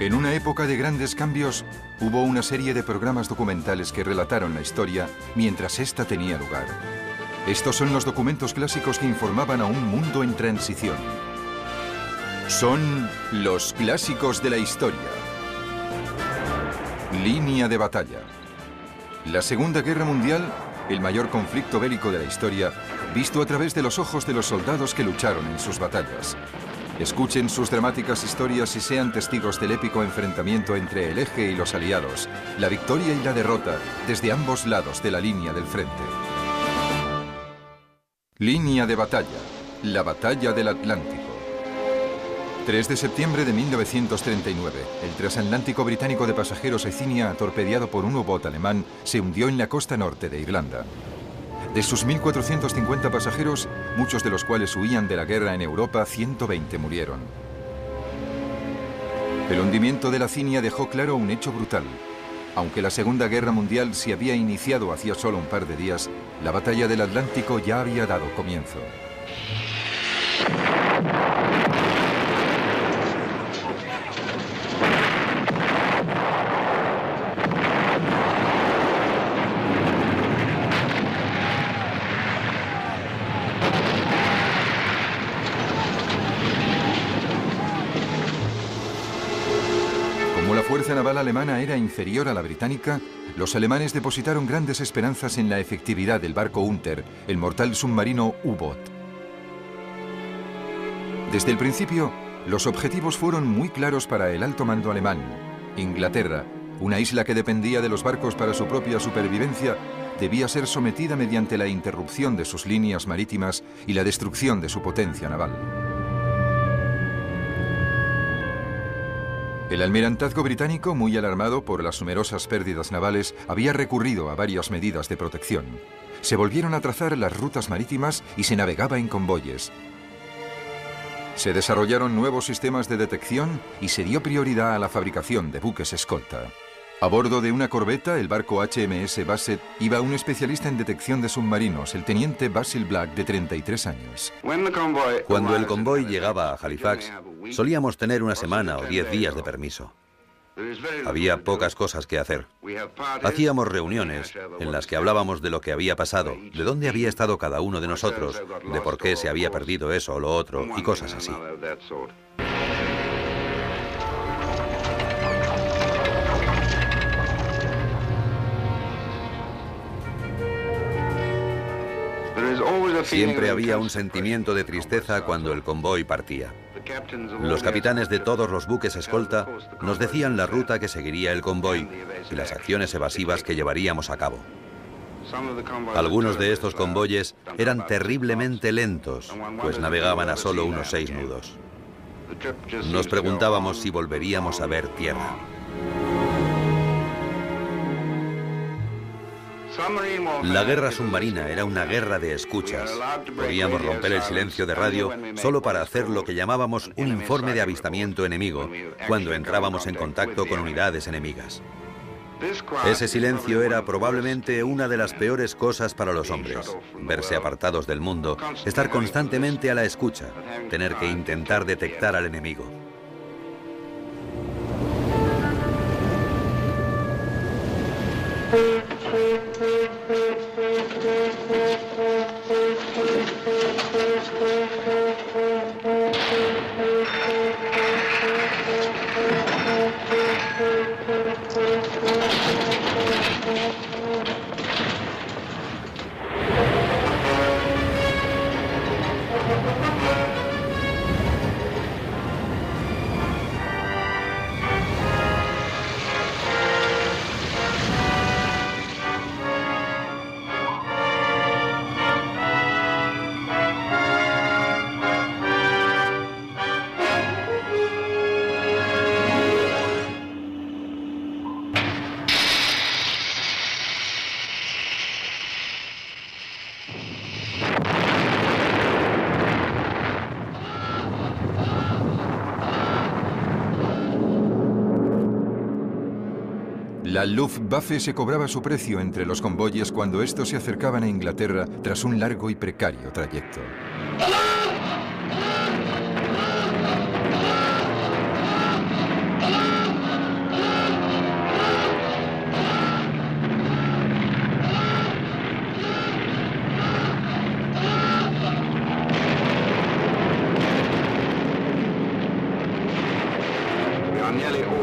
En una época de grandes cambios, hubo una serie de programas documentales que relataron la historia mientras ésta tenía lugar. Estos son los documentos clásicos que informaban a un mundo en transición. Son los clásicos de la historia. Línea de batalla. La Segunda Guerra Mundial, el mayor conflicto bélico de la historia, visto a través de los ojos de los soldados que lucharon en sus batallas. Escuchen sus dramáticas historias y sean testigos del épico enfrentamiento entre el Eje y los aliados, la victoria y la derrota desde ambos lados de la línea del frente. Línea de batalla. La batalla del Atlántico. 3 de septiembre de 1939, el transatlántico británico de pasajeros Ezinia, torpedeado por un U-boot alemán, se hundió en la costa norte de Irlanda. De sus 1.450 pasajeros, muchos de los cuales huían de la guerra en Europa, 120 murieron. El hundimiento de la Ezinia dejó claro un hecho brutal. Aunque la Segunda Guerra Mundial se había iniciado hacía solo un par de días, la batalla del Atlántico ya había dado comienzo. La fuerza naval alemana era inferior a la británica, los alemanes depositaron grandes esperanzas en la efectividad del barco Hunter, el mortal submarino U-boot. Desde el principio, los objetivos fueron muy claros para el alto mando alemán. Inglaterra, una isla que dependía de los barcos para su propia supervivencia, debía ser sometida mediante la interrupción de sus líneas marítimas y la destrucción de su potencia naval. El almirantazgo británico, muy alarmado por las numerosas pérdidas navales, había recurrido a varias medidas de protección. Se volvieron a trazar las rutas marítimas y se navegaba en convoyes. Se desarrollaron nuevos sistemas de detección y se dio prioridad a la fabricación de buques escolta. A bordo de una corbeta, el barco HMS Bassett, iba un especialista en detección de submarinos, el teniente Basil Black, de 33 años. Cuando el convoy llegaba a Halifax, solíamos tener una semana o 10 días de permiso. Había pocas cosas que hacer. Hacíamos reuniones en las que hablábamos de lo que había pasado, de dónde había estado cada uno de nosotros, de por qué se había perdido eso o lo otro, y cosas así. Siempre había un sentimiento de tristeza cuando el convoy partía. Los capitanes de todos los buques escolta nos decían la ruta que seguiría el convoy y las acciones evasivas que llevaríamos a cabo. Algunos de estos convoyes eran terriblemente lentos, pues navegaban a solo unos 6 nudos. Nos preguntábamos si volveríamos a ver tierra. La guerra submarina era una guerra de escuchas. Podíamos romper el silencio de radio solo para hacer lo que llamábamos un informe de avistamiento enemigo, cuando entrábamos en contacto con unidades enemigas. Ese silencio era probablemente una de las peores cosas para los hombres. Verse apartados del mundo, estar constantemente a la escucha, tener que intentar detectar al enemigo. La Luftwaffe se cobraba su precio entre los convoyes cuando estos se acercaban a Inglaterra tras un largo y precario trayecto.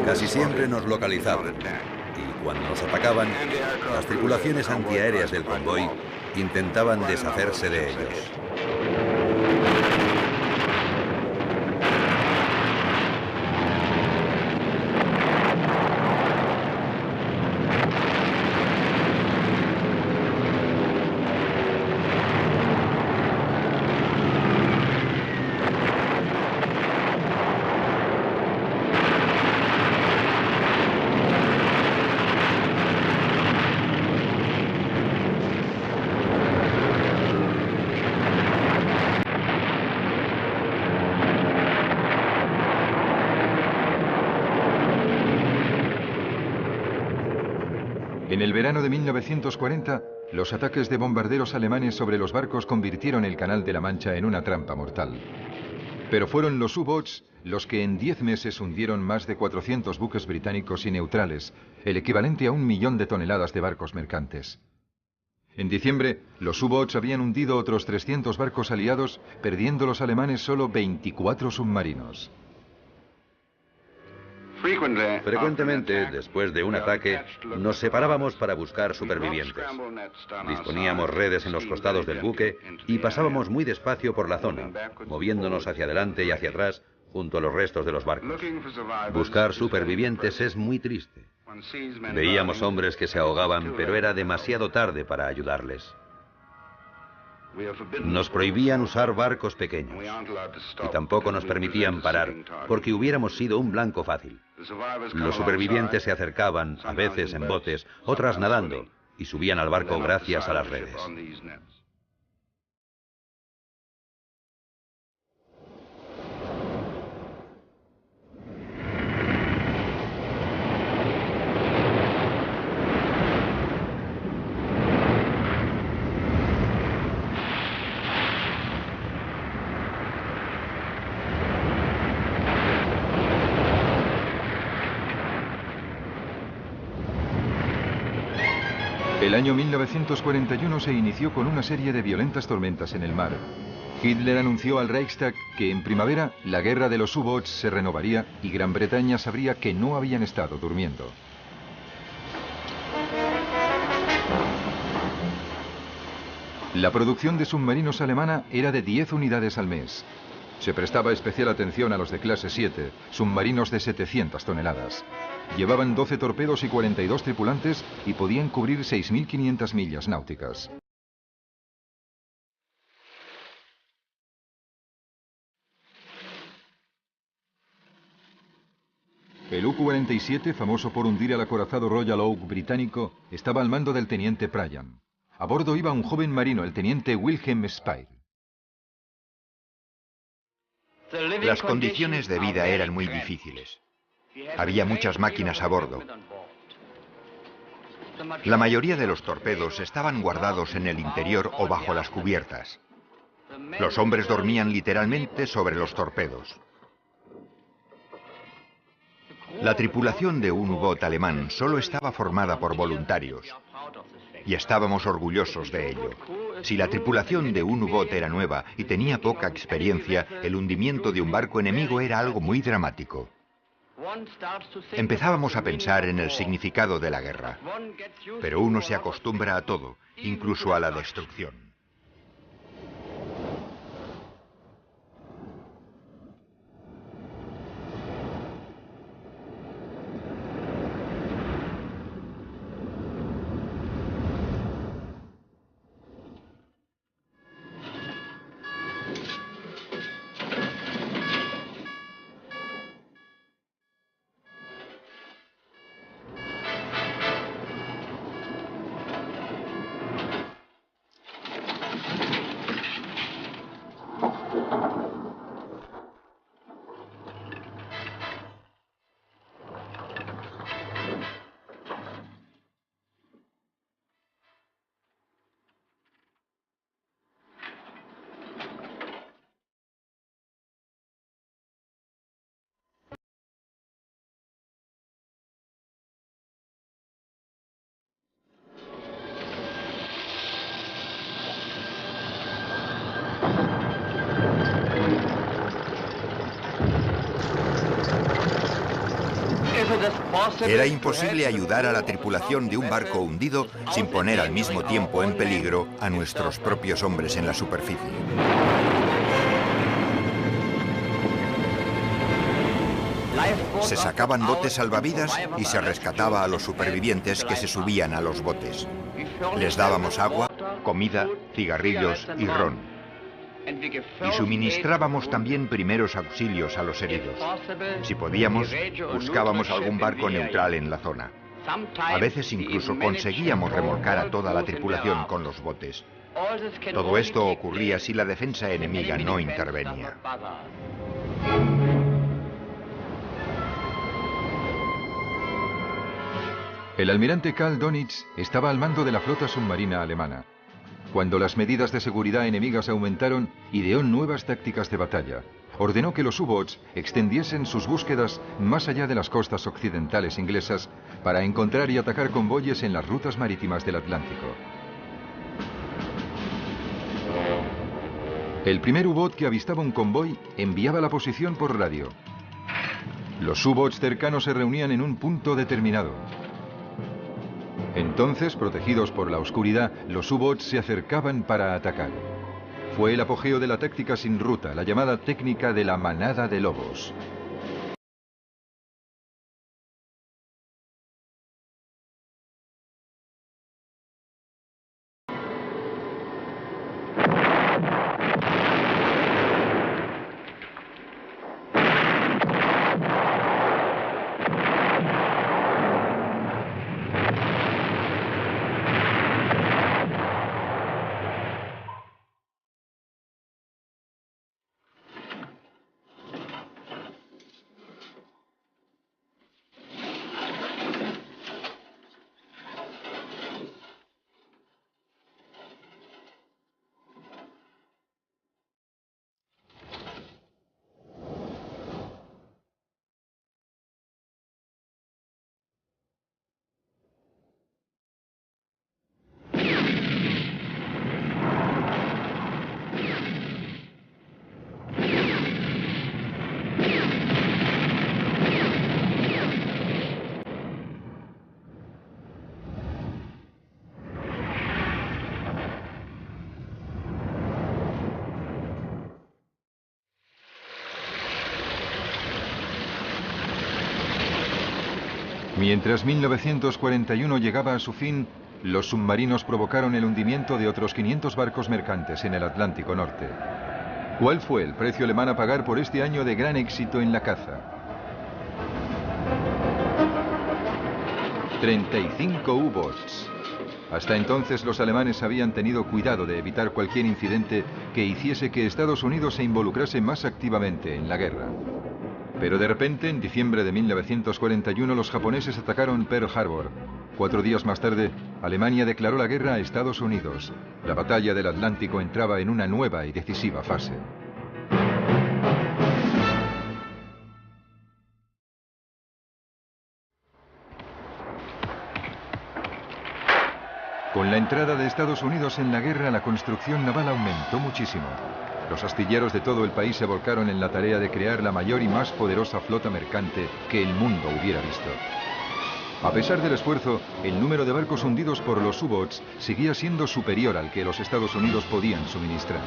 Casi siempre nos localizaban y cuando nos atacaban, las tripulaciones antiaéreas del convoy intentaban deshacerse de ellos. En el verano de 1940, los ataques de bombarderos alemanes sobre los barcos convirtieron el Canal de la Mancha en una trampa mortal. Pero fueron los U-Boats los que en 10 meses hundieron más de 400 buques británicos y neutrales, el equivalente a 1 millón de toneladas de barcos mercantes. En diciembre, los U-Boats habían hundido otros 300 barcos aliados, perdiendo los alemanes solo 24 submarinos. Frecuentemente, después de un ataque, nos separábamos para buscar supervivientes. Disponíamos redes en los costados del buque y pasábamos muy despacio por la zona, moviéndonos hacia adelante y hacia atrás junto a los restos de los barcos. Buscar supervivientes es muy triste. Veíamos hombres que se ahogaban, pero era demasiado tarde para ayudarles. Nos prohibían usar barcos pequeños y tampoco nos permitían parar porque hubiéramos sido un blanco fácil. Los supervivientes se acercaban, a veces en botes, otras nadando, y subían al barco gracias a las redes. El año 1941 se inició con una serie de violentas tormentas en el mar. Hitler anunció al Reichstag que en primavera la guerra de los U-Boats se renovaría y Gran Bretaña sabría que no habían estado durmiendo. La producción de submarinos alemana era de 10 unidades al mes. Se prestaba especial atención a los de clase 7, submarinos de 700 toneladas. Llevaban 12 torpedos y 42 tripulantes y podían cubrir 6.500 millas náuticas. El U-47, famoso por hundir al acorazado Royal Oak británico, estaba al mando del teniente Bryan. A bordo iba un joven marino, el teniente Wilhelm Speer. Las condiciones de vida eran muy difíciles. Había muchas máquinas a bordo. La mayoría de los torpedos estaban guardados en el interior o bajo las cubiertas. Los hombres dormían literalmente sobre los torpedos. La tripulación de un U-Boat alemán solo estaba formada por voluntarios. Y estábamos orgullosos de ello. Si la tripulación de un U-Boat era nueva y tenía poca experiencia, el hundimiento de un barco enemigo era algo muy dramático. Empezábamos a pensar en el significado de la guerra. Pero uno se acostumbra a todo, incluso a la destrucción. Era imposible ayudar a la tripulación de un barco hundido sin poner al mismo tiempo en peligro a nuestros propios hombres en la superficie. Se sacaban botes salvavidas y se rescataba a los supervivientes que se subían a los botes. Les dábamos agua, comida, cigarrillos y ron. Y suministrábamos también primeros auxilios a los heridos. Si podíamos, buscábamos algún barco neutral en la zona. A veces incluso conseguíamos remolcar a toda la tripulación con los botes. Todo esto ocurría si la defensa enemiga no intervenía. El almirante Karl Donitz estaba al mando de la flota submarina alemana. Cuando las medidas de seguridad enemigas aumentaron, ideó nuevas tácticas de batalla. Ordenó que los U-Boats extendiesen sus búsquedas más allá de las costas occidentales inglesas para encontrar y atacar convoyes en las rutas marítimas del Atlántico. El primer U-Boat que avistaba un convoy enviaba la posición por radio. Los U-Boats cercanos se reunían en un punto determinado. Entonces, protegidos por la oscuridad, los U-Boats se acercaban para atacar. Fue el apogeo de la táctica sin ruta, la llamada técnica de la manada de lobos. Mientras 1941 llegaba a su fin, los submarinos provocaron el hundimiento de otros 500 barcos mercantes en el Atlántico Norte. ¿Cuál fue el precio alemán a pagar por este año de gran éxito en la caza? 35 U-Boats. Hasta entonces los alemanes habían tenido cuidado de evitar cualquier incidente que hiciese que Estados Unidos se involucrase más activamente en la guerra. Pero de repente, en diciembre de 1941, los japoneses atacaron Pearl Harbor. 4 días más tarde, Alemania declaró la guerra a Estados Unidos. La batalla del Atlántico entraba en una nueva y decisiva fase. Con la entrada de Estados Unidos en la guerra, la construcción naval aumentó muchísimo. Los astilleros de todo el país se volcaron en la tarea de crear la mayor y más poderosa flota mercante que el mundo hubiera visto. A pesar del esfuerzo, el número de barcos hundidos por los U-Boats seguía siendo superior al que los Estados Unidos podían suministrar.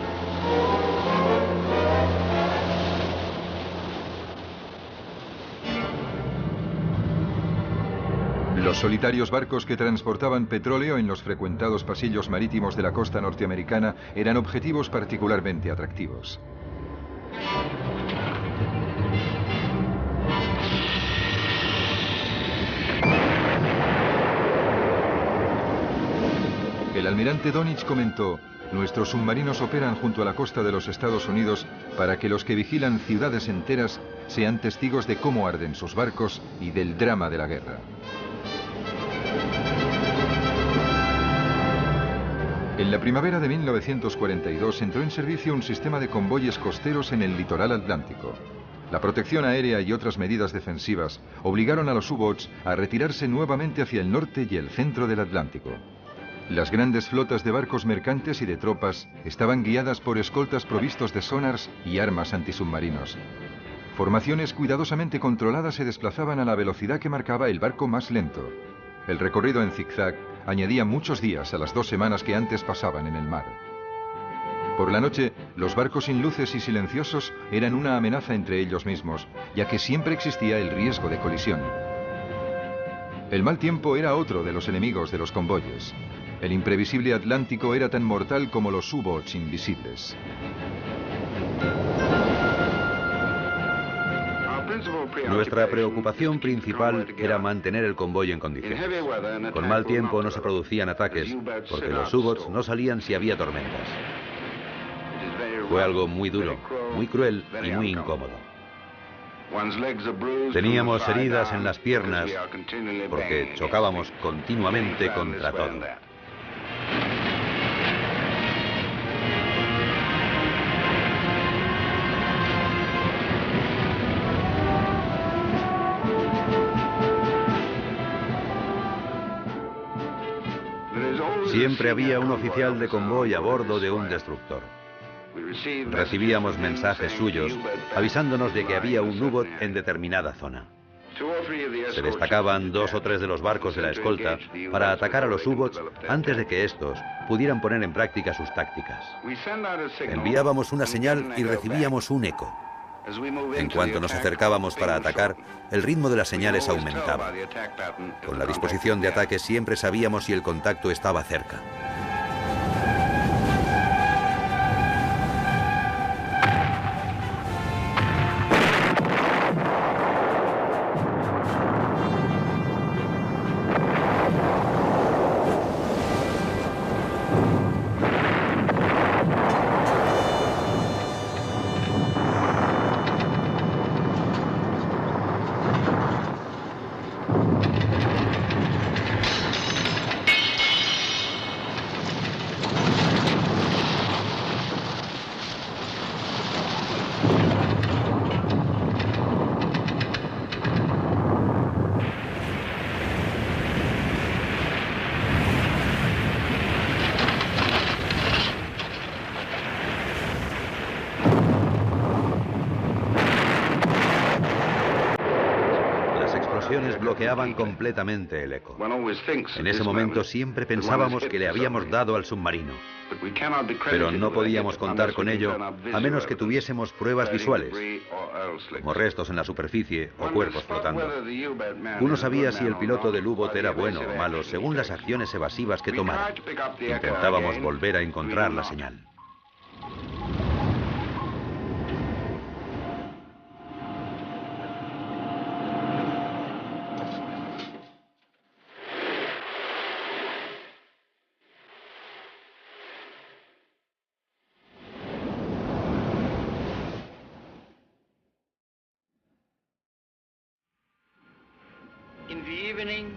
Los solitarios barcos que transportaban petróleo en los frecuentados pasillos marítimos de la costa norteamericana eran objetivos particularmente atractivos. El almirante Donitz comentó: nuestros submarinos operan junto a la costa de los Estados Unidos para que los que vigilan ciudades enteras sean testigos de cómo arden sus barcos y del drama de la guerra. En la primavera de 1942 entró en servicio un sistema de convoyes costeros en el litoral atlántico. La protección aérea y otras medidas defensivas obligaron a los U-Boats a retirarse nuevamente hacia el norte y el centro del Atlántico. Las grandes flotas de barcos mercantes y de tropas estaban guiadas por escoltas provistos de sonars y armas antisubmarinos. Formaciones cuidadosamente controladas se desplazaban a la velocidad que marcaba el barco más lento. El recorrido en zigzag añadía muchos días a las 2 semanas que antes pasaban en el mar. Por la noche, los barcos sin luces y silenciosos eran una amenaza entre ellos mismos, ya que siempre existía el riesgo de colisión. El mal tiempo era otro de los enemigos de los convoyes. El imprevisible Atlántico era tan mortal como los U-boats invisibles. Nuestra preocupación principal era mantener el convoy en condiciones. Con mal tiempo no se producían ataques, porque los U-boats no salían si había tormentas. Fue algo muy duro, muy cruel y muy incómodo. Teníamos heridas en las piernas porque chocábamos continuamente contra todo. Siempre había un oficial de convoy a bordo de un destructor. Recibíamos mensajes suyos avisándonos de que había un U-boat en determinada zona. Se destacaban 2 o 3 de los barcos de la escolta para atacar a los U-boats antes de que estos pudieran poner en práctica sus tácticas. Enviábamos una señal y recibíamos un eco. En cuanto nos acercábamos para atacar, el ritmo de las señales aumentaba. Con la disposición de ataque siempre sabíamos si el contacto estaba cerca. Bloqueaban completamente el eco. En ese momento siempre pensábamos que le habíamos dado al submarino, pero no podíamos contar con ello a menos que tuviésemos pruebas visuales, como restos en la superficie o cuerpos flotando. Uno sabía si el piloto del U-boat era bueno o malo según las acciones evasivas que tomara. Intentábamos volver a encontrar la señal.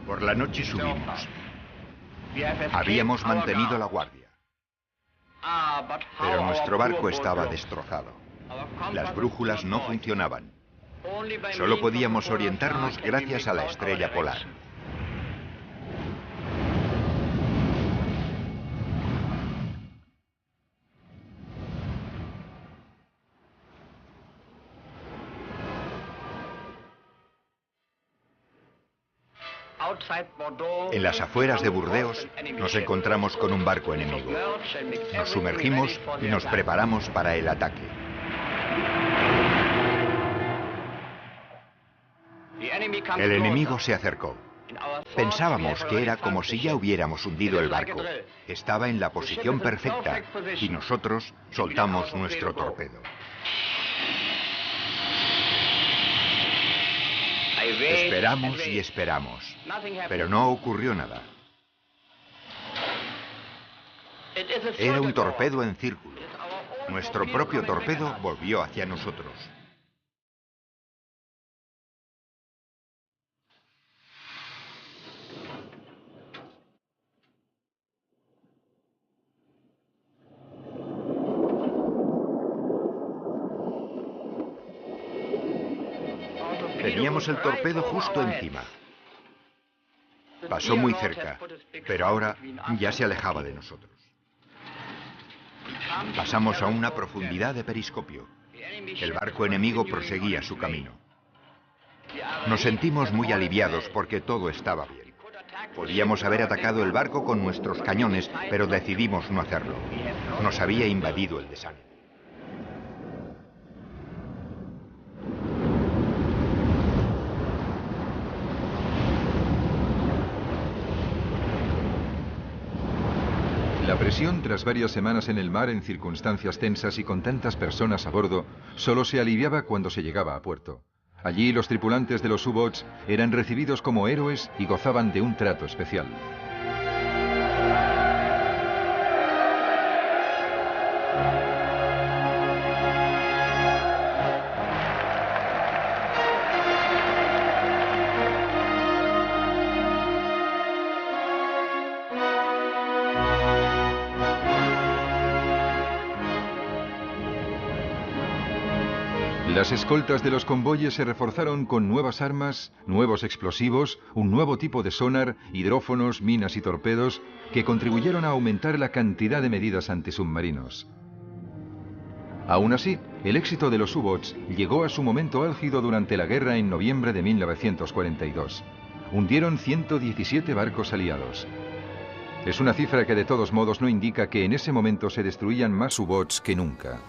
Por la noche subimos. Habíamos mantenido la guardia, pero nuestro barco estaba destrozado. Las brújulas no funcionaban. Solo podíamos orientarnos gracias a la estrella polar. En las afueras de Burdeos nos encontramos con un barco enemigo. Nos sumergimos y nos preparamos para el ataque. El enemigo se acercó. Pensábamos que era como si ya hubiéramos hundido el barco. Estaba en la posición perfecta y nosotros soltamos nuestro torpedo. Esperamos y esperamos, pero no ocurrió nada. Era un torpedo en círculo. Nuestro propio torpedo volvió hacia nosotros. Teníamos el torpedo justo encima. Pasó muy cerca, pero ahora ya se alejaba de nosotros. Pasamos a una profundidad de periscopio. El barco enemigo proseguía su camino. Nos sentimos muy aliviados porque todo estaba bien. Podíamos haber atacado el barco con nuestros cañones, pero decidimos no hacerlo. Nos había invadido el desánimo. La presión tras varias semanas en el mar en circunstancias tensas y con tantas personas a bordo solo se aliviaba cuando se llegaba a puerto. Allí los tripulantes de los U-Boats eran recibidos como héroes y gozaban de un trato especial. Las escoltas de los convoyes se reforzaron con nuevas armas, nuevos explosivos, un nuevo tipo de sonar, hidrófonos, minas y torpedos que contribuyeron a aumentar la cantidad de medidas antisubmarinos. Aún así, el éxito de los U-Boats llegó a su momento álgido durante la guerra en noviembre de 1942. Hundieron 117 barcos aliados. Es una cifra que de todos modos no indica que en ese momento se destruían más U-Boats que nunca.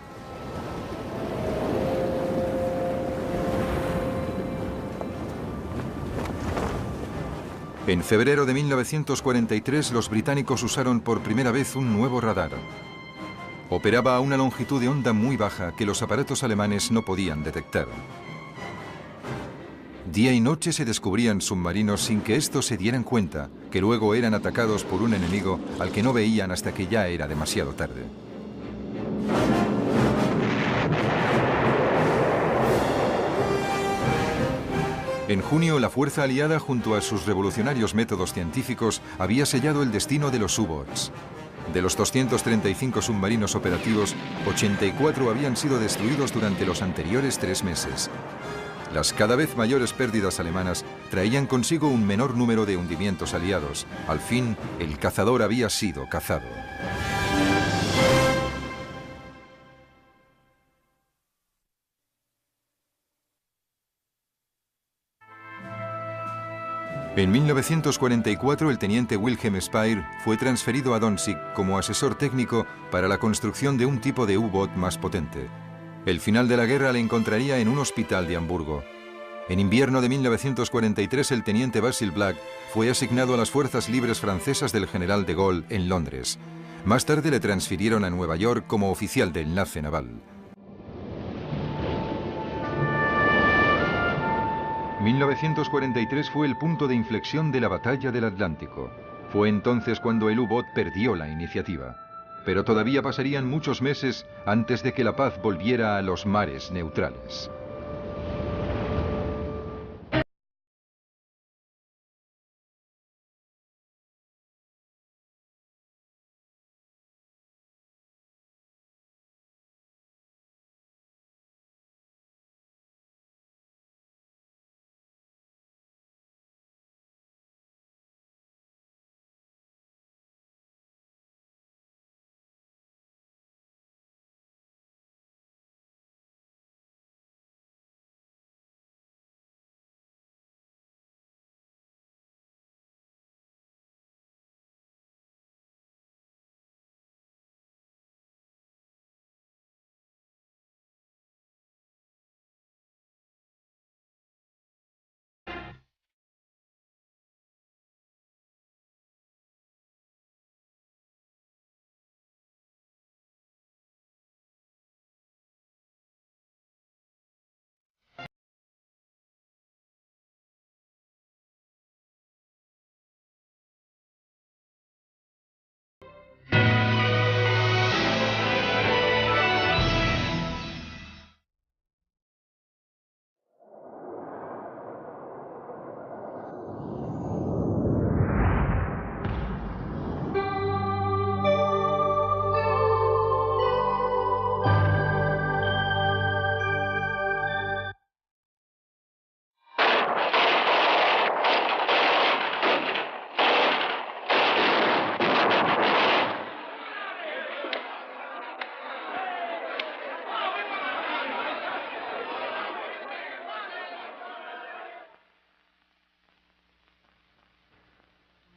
En febrero de 1943 los británicos usaron por primera vez un nuevo radar. Operaba a una longitud de onda muy baja que los aparatos alemanes no podían detectar. Día y noche se descubrían submarinos sin que estos se dieran cuenta, que luego eran atacados por un enemigo al que no veían hasta que ya era demasiado tarde. En junio, la fuerza aliada, junto a sus revolucionarios métodos científicos, había sellado el destino de los U-Boats. De los 235 submarinos operativos, 84 habían sido destruidos durante los anteriores 3 meses. Las cada vez mayores pérdidas alemanas traían consigo un menor número de hundimientos aliados. Al fin, el cazador había sido cazado. En 1944, el teniente Wilhelm Speer fue transferido a Danzig como asesor técnico para la construcción de un tipo de U-Boot más potente. El final de la guerra le encontraría en un hospital de Hamburgo. En invierno de 1943, el teniente Basil Black fue asignado a las fuerzas libres francesas del general de Gaulle en Londres. Más tarde le transfirieron a Nueva York como oficial de enlace naval. 1943 fue el punto de inflexión de la batalla del Atlántico. Fue entonces cuando el U-Boot perdió la iniciativa. Pero todavía pasarían muchos meses antes de que la paz volviera a los mares neutrales.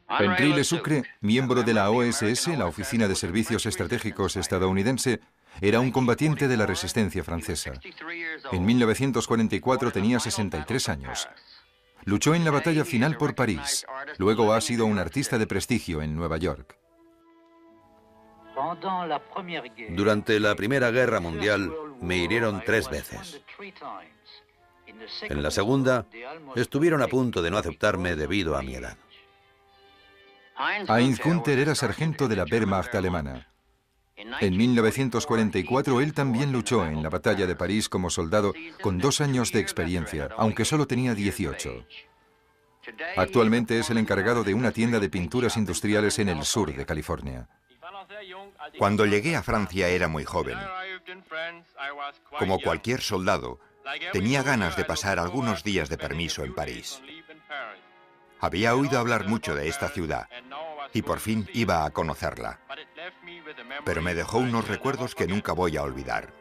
Henry Le Sucre, miembro de la OSS, la Oficina de Servicios Estratégicos estadounidense, era un combatiente de la resistencia francesa. En 1944 tenía 63 años. Luchó en la batalla final por París. Luego ha sido un artista de prestigio en Nueva York. Durante la Primera Guerra Mundial me hirieron 3 veces. En la segunda, estuvieron a punto de no aceptarme debido a mi edad. Heinz Günther era sargento de la Wehrmacht alemana. En 1944 él también luchó en la batalla de París como soldado con 2 años de experiencia, aunque solo tenía 18. Actualmente es el encargado de una tienda de pinturas industriales en el sur de California. Cuando llegué a Francia era muy joven. Como cualquier soldado, tenía ganas de pasar algunos días de permiso en París. Había oído hablar mucho de esta ciudad y por fin iba a conocerla. Pero me dejó unos recuerdos que nunca voy a olvidar.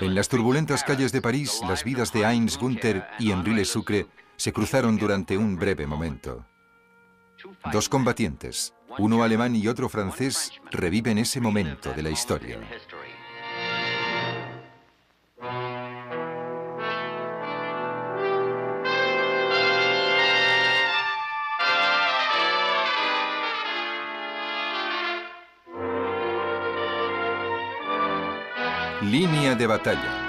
En las turbulentas calles de París, las vidas de Heinz Günther y Henry Le Sucre se cruzaron durante un breve momento. 2 combatientes, uno alemán y otro francés, reviven ese momento de la historia. Línea de batalla.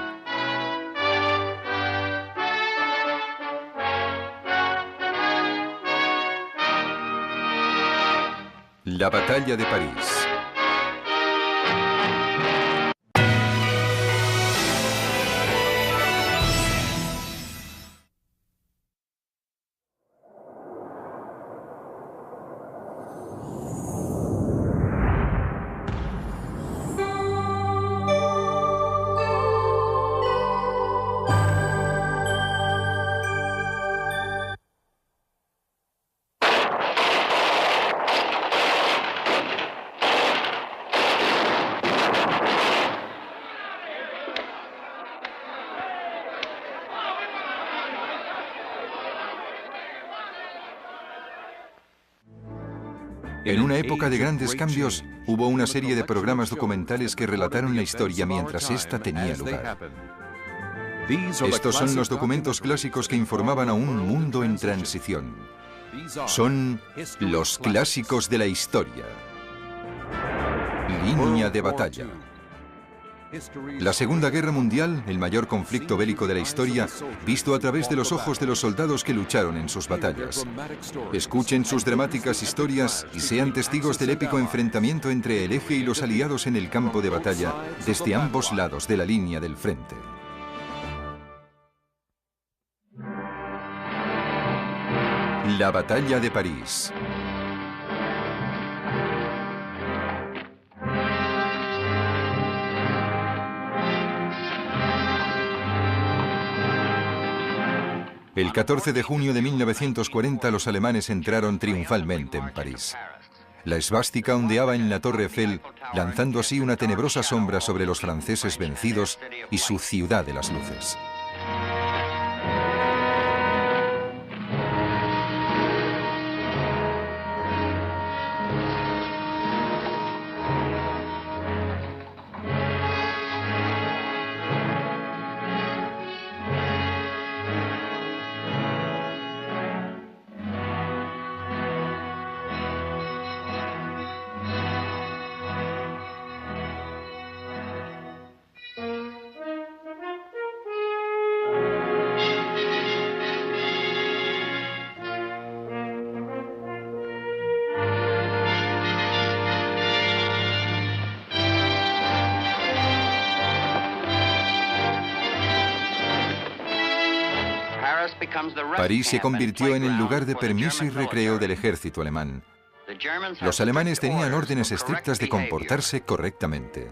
La batalla de París. En una época de grandes cambios, hubo una serie de programas documentales que relataron la historia mientras ésta tenía lugar. Estos son los documentos clásicos que informaban a un mundo en transición. Son los clásicos de la historia. Línea de batalla. La Segunda Guerra Mundial, el mayor conflicto bélico de la historia, visto a través de los ojos de los soldados que lucharon en sus batallas. Escuchen sus dramáticas historias y sean testigos del épico enfrentamiento entre el eje y los aliados en el campo de batalla desde ambos lados de la línea del frente. La batalla de París. El 14 de junio de 1940 los alemanes entraron triunfalmente en París. La esvástica ondeaba en la Torre Eiffel, lanzando así una tenebrosa sombra sobre los franceses vencidos y su ciudad de las luces. París se convirtió en el lugar de permiso y recreo del ejército alemán. Los alemanes tenían órdenes estrictas de comportarse correctamente.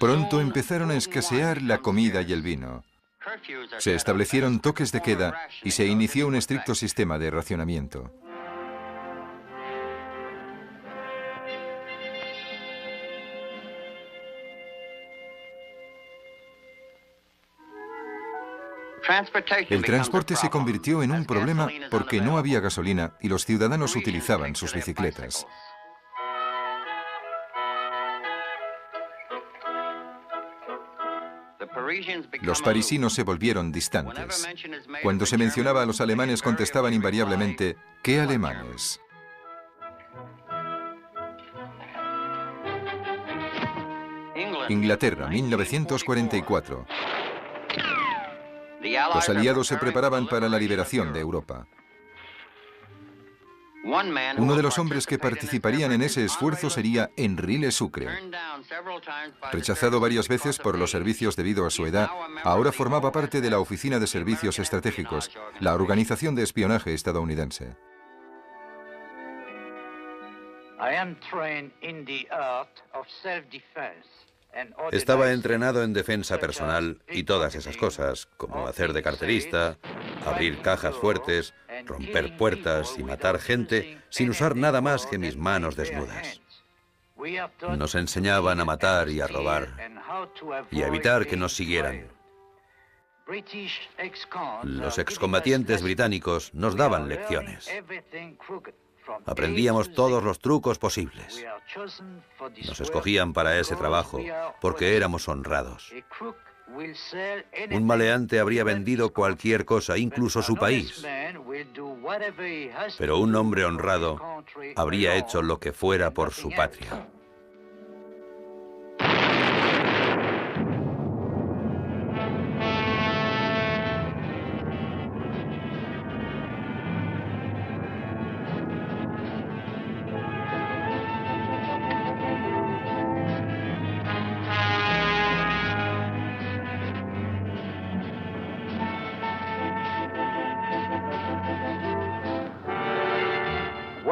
Pronto empezaron a escasear la comida y el vino. Se establecieron toques de queda y se inició un estricto sistema de racionamiento. El transporte se convirtió en un problema porque no había gasolina y los ciudadanos utilizaban sus bicicletas. Los parisinos se volvieron distantes. Cuando se mencionaba a los alemanes contestaban invariablemente, ¿qué alemanes? Inglaterra, 1944. Los aliados se preparaban para la liberación de Europa. Uno de los hombres que participarían en ese esfuerzo sería Henri Le Sucre. Rechazado varias veces por los servicios debido a su edad, ahora formaba parte de la Oficina de Servicios Estratégicos, la organización de espionaje estadounidense. Estaba entrenado en defensa personal y todas esas cosas, como hacer de carterista, abrir cajas fuertes, romper puertas y matar gente sin usar nada más que mis manos desnudas. Nos enseñaban a matar y a robar y a evitar que nos siguieran. Los excombatientes británicos nos daban lecciones. Aprendíamos todos los trucos posibles. Nos escogían para ese trabajo porque éramos honrados. Un maleante habría vendido cualquier cosa, incluso su país. Pero un hombre honrado habría hecho lo que fuera por su patria.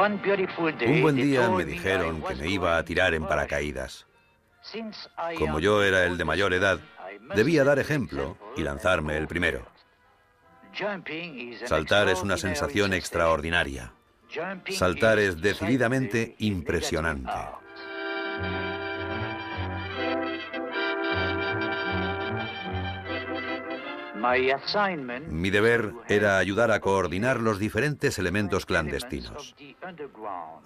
Un buen día me dijeron que me iba a tirar en paracaídas. Como yo era el de mayor edad, debía dar ejemplo y lanzarme el primero. Saltar es una sensación extraordinaria. Saltar es decididamente impresionante. Mi deber era ayudar a coordinar los diferentes elementos clandestinos.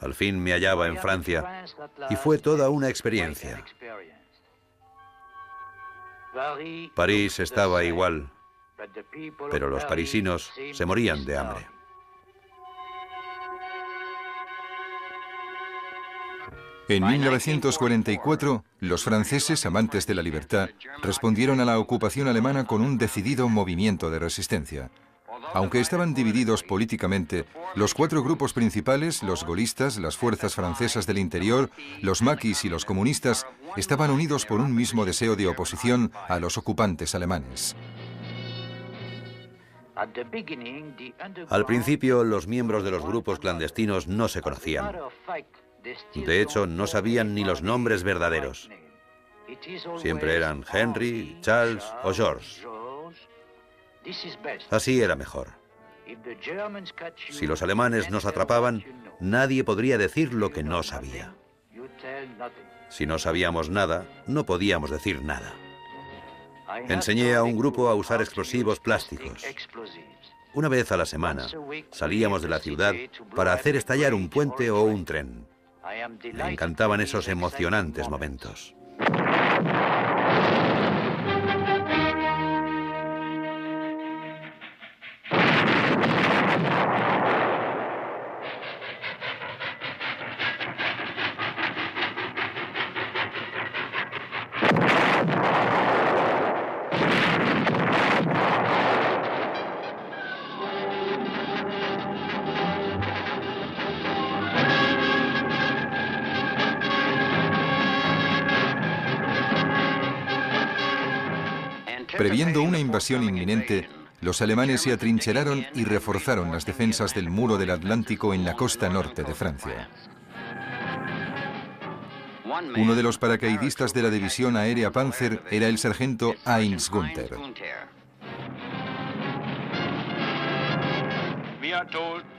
Al fin me hallaba en Francia y fue toda una experiencia. París estaba igual, pero los parisinos se morían de hambre. En 1944, los franceses, amantes de la libertad, respondieron a la ocupación alemana con un decidido movimiento de resistencia. Aunque estaban divididos políticamente, los cuatro grupos principales, los gaullistas, las fuerzas francesas del interior, los maquis y los comunistas, estaban unidos por un mismo deseo de oposición a los ocupantes alemanes. Al principio, los miembros de los grupos clandestinos no se conocían. De hecho, no sabían ni los nombres verdaderos. Siempre eran Henry, Charles o George. Así era mejor. Si los alemanes nos atrapaban, nadie podría decir lo que no sabía. Si no sabíamos nada, no podíamos decir nada. Enseñé a un grupo a usar explosivos plásticos. Una vez a la semana, salíamos de la ciudad para hacer estallar un puente o un tren. Le encantaban esos emocionantes momentos. Previendo una invasión inminente, los alemanes se atrincheraron y reforzaron las defensas del muro del Atlántico en la costa norte de Francia. Uno de los paracaidistas de la división aérea Panzer era el sargento Heinz Gunther.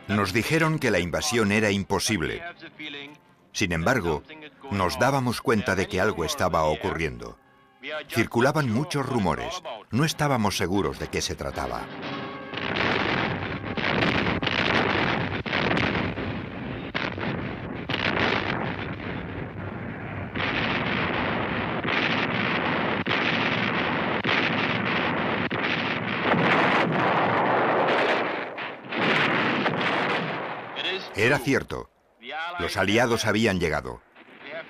Nos dijeron que la invasión era imposible. Sin embargo, nos dábamos cuenta de que algo estaba ocurriendo. Circulaban muchos rumores. No estábamos seguros de qué se trataba. Era cierto. Los aliados habían llegado.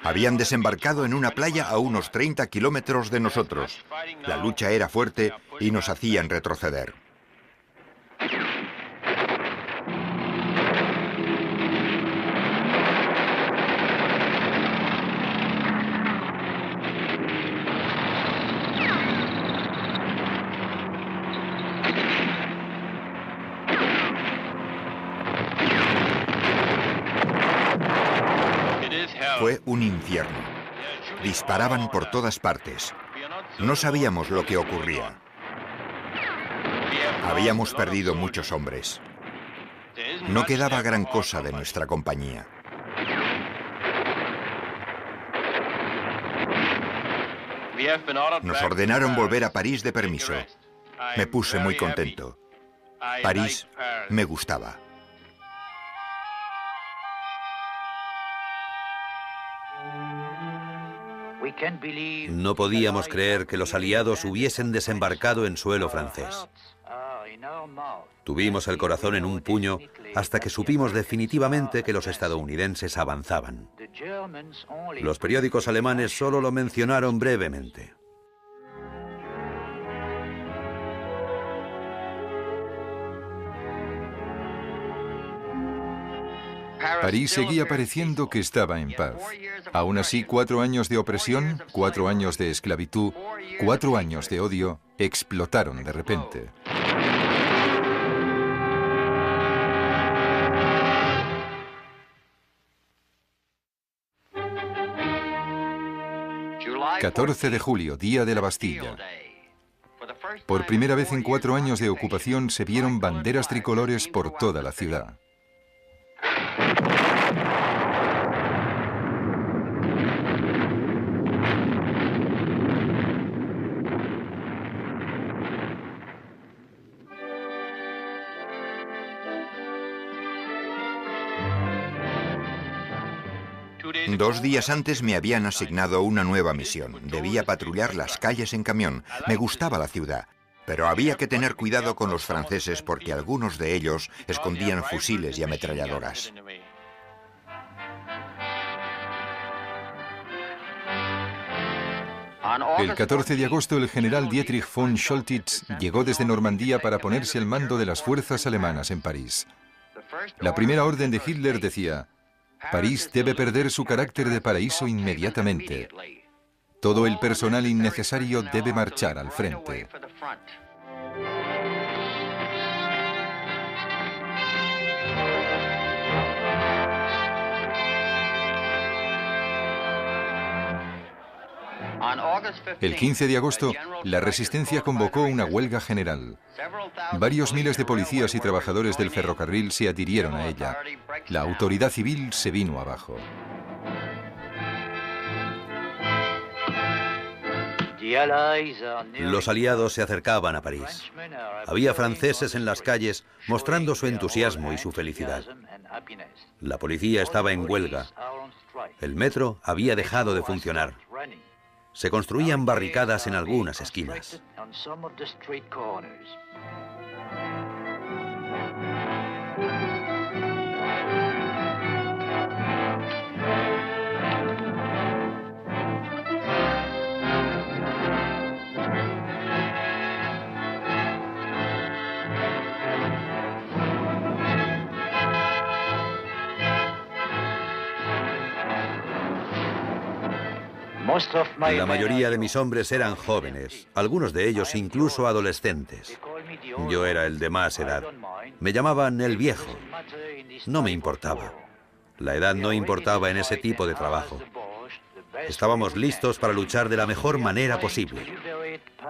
Habían desembarcado en una playa a unos 30 kilómetros de nosotros. La lucha era fuerte y nos hacían retroceder. Fue un infierno. Disparaban por todas partes. No sabíamos lo que ocurría. Habíamos perdido muchos hombres. No quedaba gran cosa de nuestra compañía. Nos ordenaron volver a París de permiso. Me puse muy contento. París me gustaba. No podíamos creer que los aliados hubiesen desembarcado en suelo francés. Tuvimos el corazón en un puño hasta que supimos definitivamente que los estadounidenses avanzaban. Los periódicos alemanes solo lo mencionaron brevemente. París seguía pareciendo que estaba en paz. Aún así, 4 años de opresión, 4 años de esclavitud, 4 años de odio explotaron de repente. ...14 de julio, día de la Bastilla. Por primera vez en 4 años de ocupación se vieron banderas tricolores por toda la ciudad. Dos días antes me habían asignado una nueva misión. Debía patrullar las calles en camión. Me gustaba la ciudad, pero había que tener cuidado con los franceses porque algunos de ellos escondían fusiles y ametralladoras. El 14 de agosto el general Dietrich von Choltitz llegó desde Normandía para ponerse al mando de las fuerzas alemanas en París. La primera orden de Hitler decía: París debe perder su carácter de paraíso inmediatamente. Todo el personal innecesario debe marchar al frente. El 15 de agosto, la resistencia convocó una huelga general. Varios miles de policías y trabajadores del ferrocarril se adhirieron a ella. La autoridad civil se vino abajo. Los aliados se acercaban a París. Había franceses en las calles mostrando su entusiasmo y su felicidad. La policía estaba en huelga. El metro había dejado de funcionar. Se construían barricadas en algunas esquinas. La mayoría de mis hombres eran jóvenes, algunos de ellos incluso adolescentes. Yo era el de más edad. Me llamaban el viejo. No me importaba. La edad no importaba en ese tipo de trabajo. Estábamos listos para luchar de la mejor manera posible.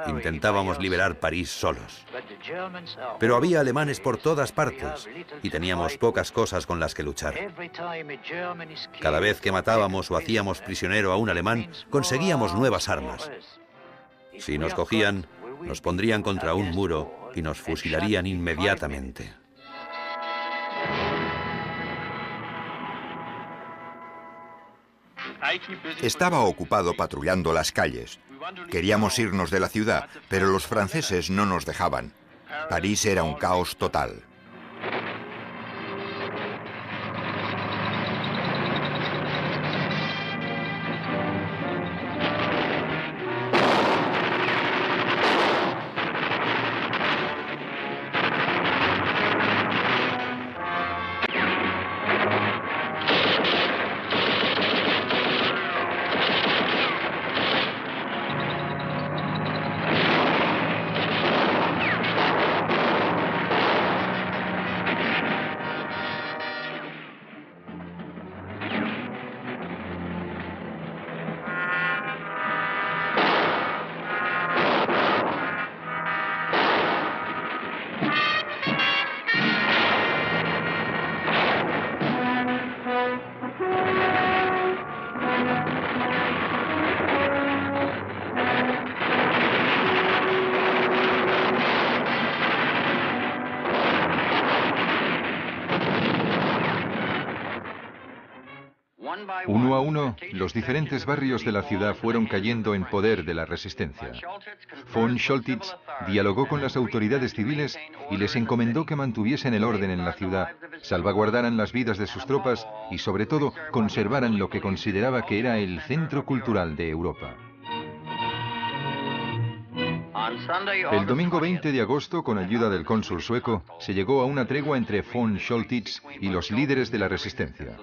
Intentábamos liberar París solos. Pero había alemanes por todas partes y teníamos pocas cosas con las que luchar. Cada vez que matábamos o hacíamos prisionero a un alemán, conseguíamos nuevas armas. Si nos cogían, nos pondrían contra un muro y nos fusilarían inmediatamente. Estaba ocupado patrullando las calles. Queríamos irnos de la ciudad, pero los franceses no nos dejaban. París era un caos total. Uno a uno, los diferentes barrios de la ciudad fueron cayendo en poder de la resistencia. Von Choltitz dialogó con las autoridades civiles y les encomendó que mantuviesen el orden en la ciudad, salvaguardaran las vidas de sus tropas y, sobre todo, conservaran lo que consideraba que era el centro cultural de Europa. El domingo 20 de agosto, con ayuda del cónsul sueco, se llegó a una tregua entre von Choltitz y los líderes de la resistencia.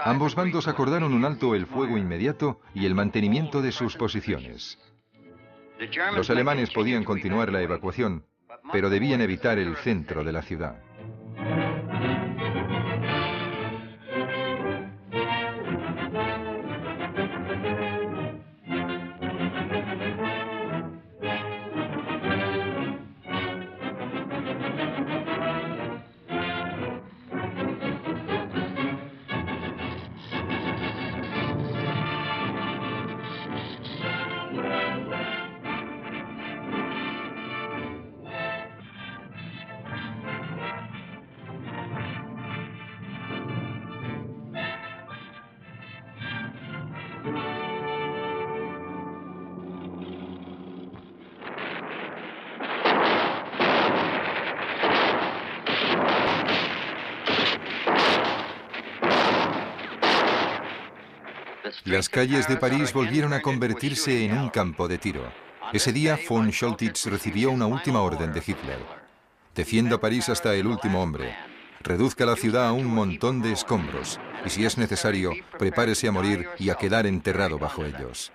Ambos bandos acordaron un alto el fuego inmediato y el mantenimiento de sus posiciones. Los alemanes podían continuar la evacuación, pero debían evitar el centro de la ciudad. Las calles de París volvieron a convertirse en un campo de tiro. Ese día, von Choltitz recibió una última orden de Hitler. Defienda París hasta el último hombre. Reduzca la ciudad a un montón de escombros. Y si es necesario, prepárese a morir y a quedar enterrado bajo ellos.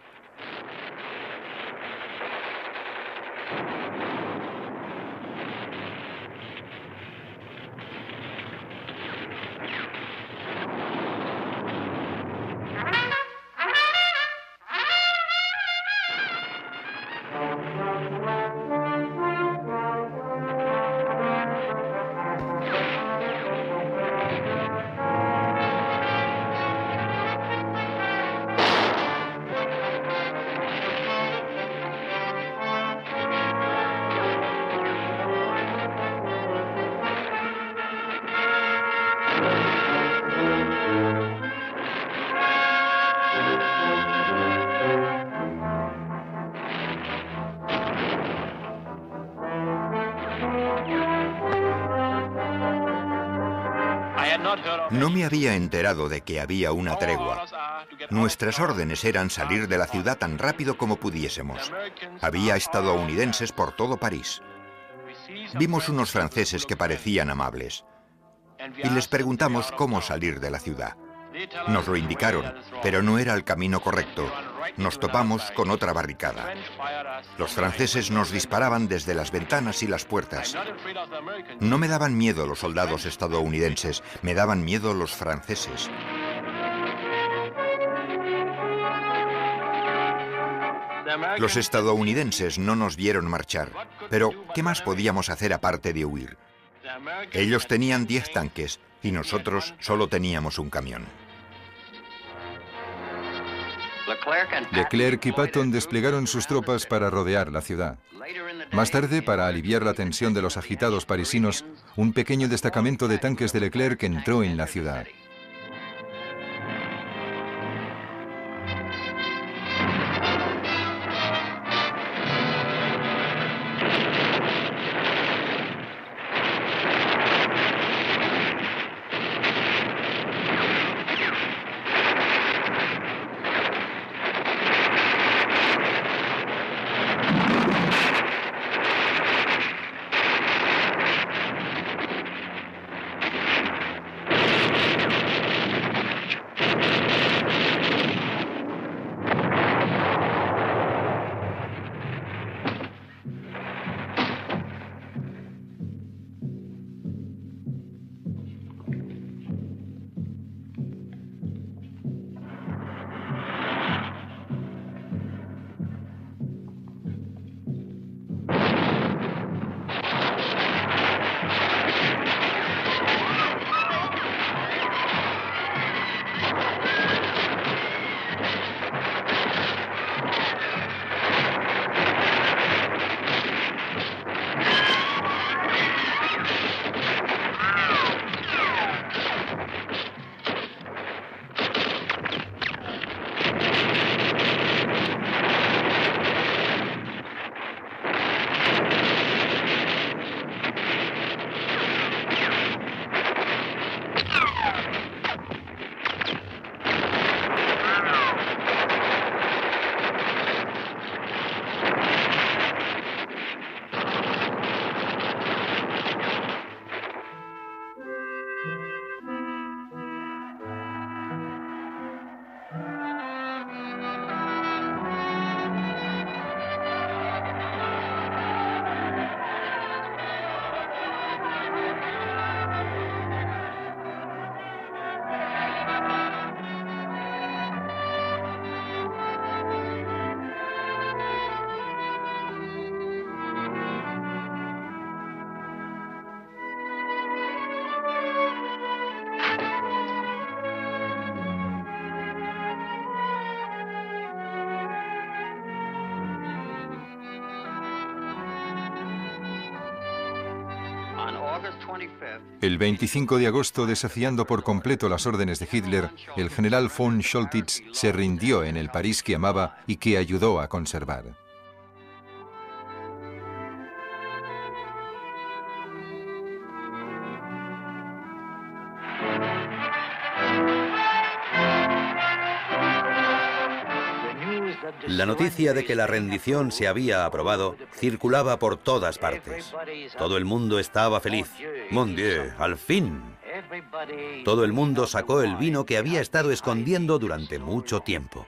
No me había enterado de que había una tregua. Nuestras órdenes eran salir de la ciudad tan rápido como pudiésemos. Había estadounidenses por todo París. Vimos unos franceses que parecían amables. Y les preguntamos cómo salir de la ciudad. Nos lo indicaron, pero no era el camino correcto. Nos topamos con otra barricada. Los franceses nos disparaban desde las ventanas y las puertas. No me daban miedo los soldados estadounidenses, me daban miedo los franceses. Los estadounidenses no nos vieron marchar, pero ¿qué más podíamos hacer aparte de huir? Ellos tenían 10 tanques y nosotros solo teníamos un camión. Leclerc y Patton desplegaron sus tropas para rodear la ciudad. Más tarde, para aliviar la tensión de los agitados parisinos, un pequeño destacamento de tanques de Leclerc entró en la ciudad. El 25 de agosto, desafiando por completo las órdenes de Hitler, el general von Choltitz se rindió en el París que amaba y que ayudó a conservar. La noticia de que la rendición se había aprobado circulaba por todas partes. Todo el mundo estaba feliz. ¡Mon Dieu! ¡Al fin! Todo el mundo sacó el vino que había estado escondiendo durante mucho tiempo.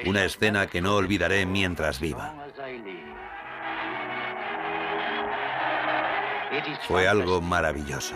Una escena que no olvidaré mientras viva. Fue algo maravilloso.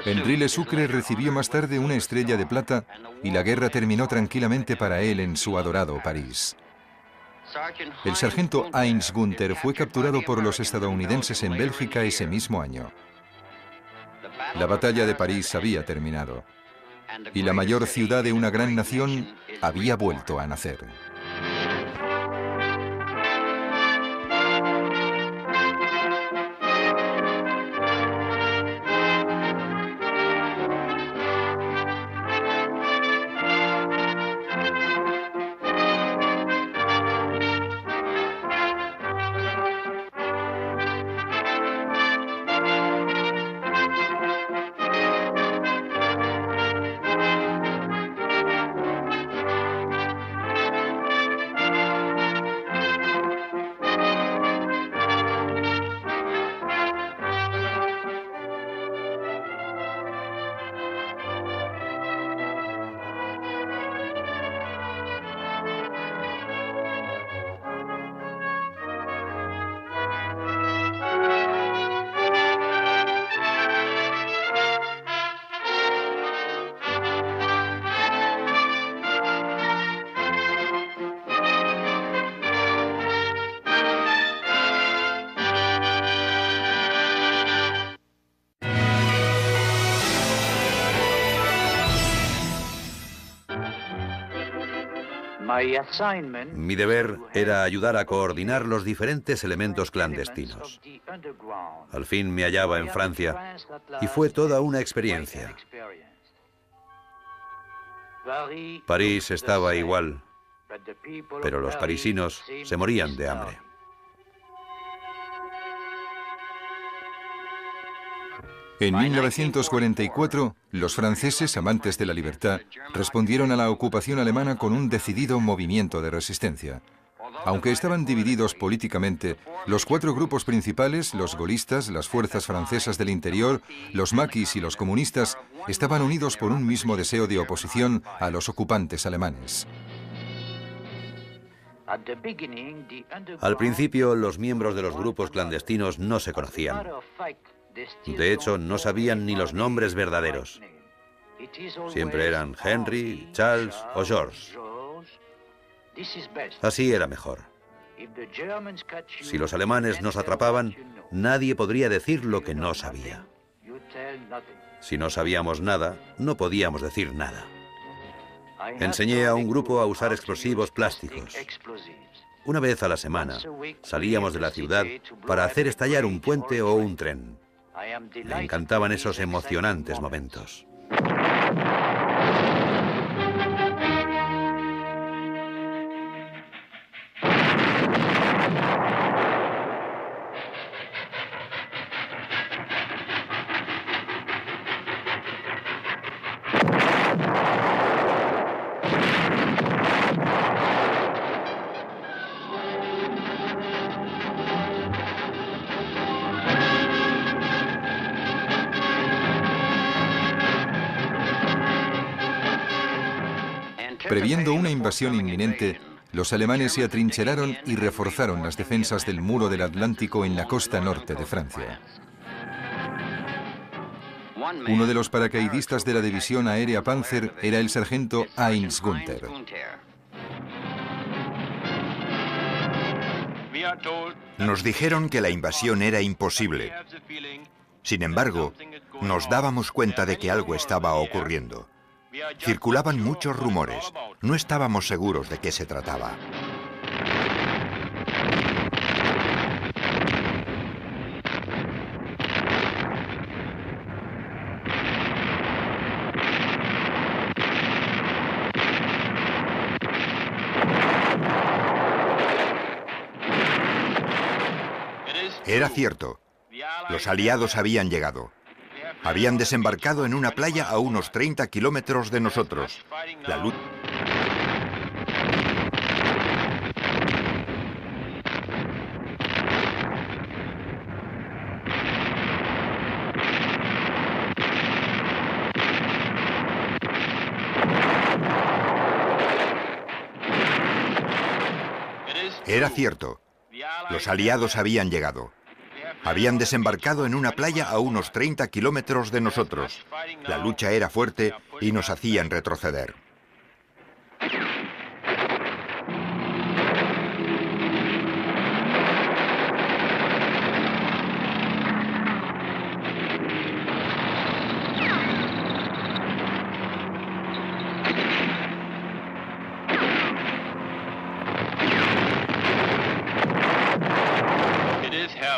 Henri Le Sucre recibió más tarde una estrella de plata y la guerra terminó tranquilamente para él en su adorado París. El sargento Heinz Günther fue capturado por los estadounidenses en Bélgica ese mismo año. La batalla de París había terminado y la mayor ciudad de una gran nación había vuelto a nacer. Mi deber era ayudar a coordinar los diferentes elementos clandestinos. Al fin me hallaba en Francia y fue toda una experiencia. París estaba igual, pero los parisinos se morían de hambre. En 1944, los franceses, amantes de la libertad, respondieron a la ocupación alemana con un decidido movimiento de resistencia. Aunque estaban divididos políticamente, los cuatro grupos principales, los gaullistas, las fuerzas francesas del interior, los maquis y los comunistas, estaban unidos por un mismo deseo de oposición a los ocupantes alemanes. Al principio, los miembros de los grupos clandestinos no se conocían. De hecho, no sabían ni los nombres verdaderos. Siempre eran Henry, Charles o George. Así era mejor. Si los alemanes nos atrapaban, nadie podría decir lo que no sabía. Si no sabíamos nada, no podíamos decir nada. Enseñé a un grupo a usar explosivos plásticos. Una vez a la semana, salíamos de la ciudad para hacer estallar un puente o un tren. Me encantaban esos emocionantes momentos. Previendo una invasión inminente, los alemanes se atrincheraron y reforzaron las defensas del muro del Atlántico en la costa norte de Francia. Uno de los paracaidistas de la división aérea Panzer era el sargento Heinz Günther. Nos dijeron que la invasión era imposible. Sin embargo, nos dábamos cuenta de que algo estaba ocurriendo. Circulaban muchos rumores. No estábamos seguros de qué se trataba. Era cierto. Los aliados habían llegado. Habían desembarcado en una playa a unos 30 kilómetros de nosotros. La lucha... Era cierto. Los aliados habían llegado. Habían desembarcado en una playa a unos 30 kilómetros de nosotros. La lucha era fuerte y nos hacían retroceder.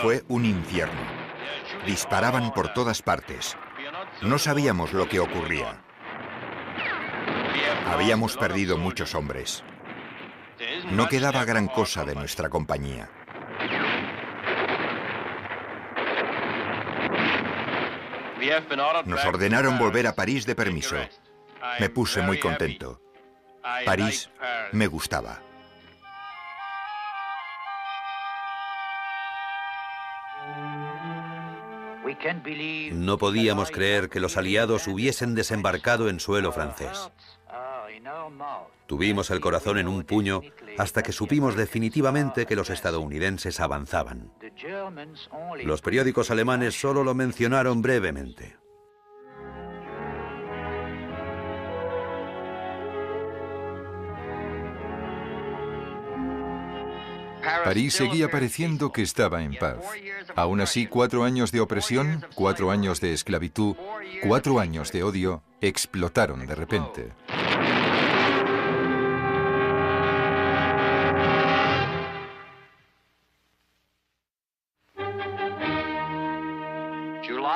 Fue un infierno. Disparaban por todas partes. No sabíamos lo que ocurría. Habíamos perdido muchos hombres. No quedaba gran cosa de nuestra compañía. Nos ordenaron volver a París de permiso. Me puse muy contento. París me gustaba. No podíamos creer que los aliados hubiesen desembarcado en suelo francés. Tuvimos el corazón en un puño hasta que supimos definitivamente que los estadounidenses avanzaban. Los periódicos alemanes solo lo mencionaron brevemente. París seguía pareciendo que estaba en paz. Aún así, 4 años de opresión, 4 años de esclavitud, 4 años de odio explotaron de repente.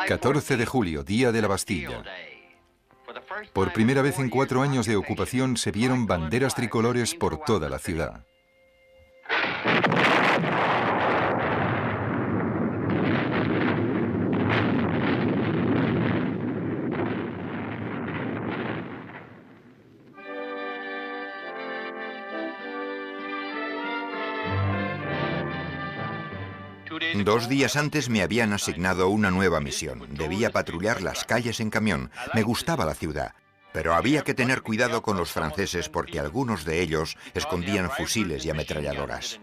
14 de julio, Día de la Bastilla. Por primera vez en 4 años de ocupación se vieron banderas tricolores por toda la ciudad. Dos días antes me habían asignado una nueva misión. Debía patrullar las calles en camión. Me gustaba la ciudad, pero había que tener cuidado con los franceses porque algunos de ellos escondían fusiles y ametralladoras.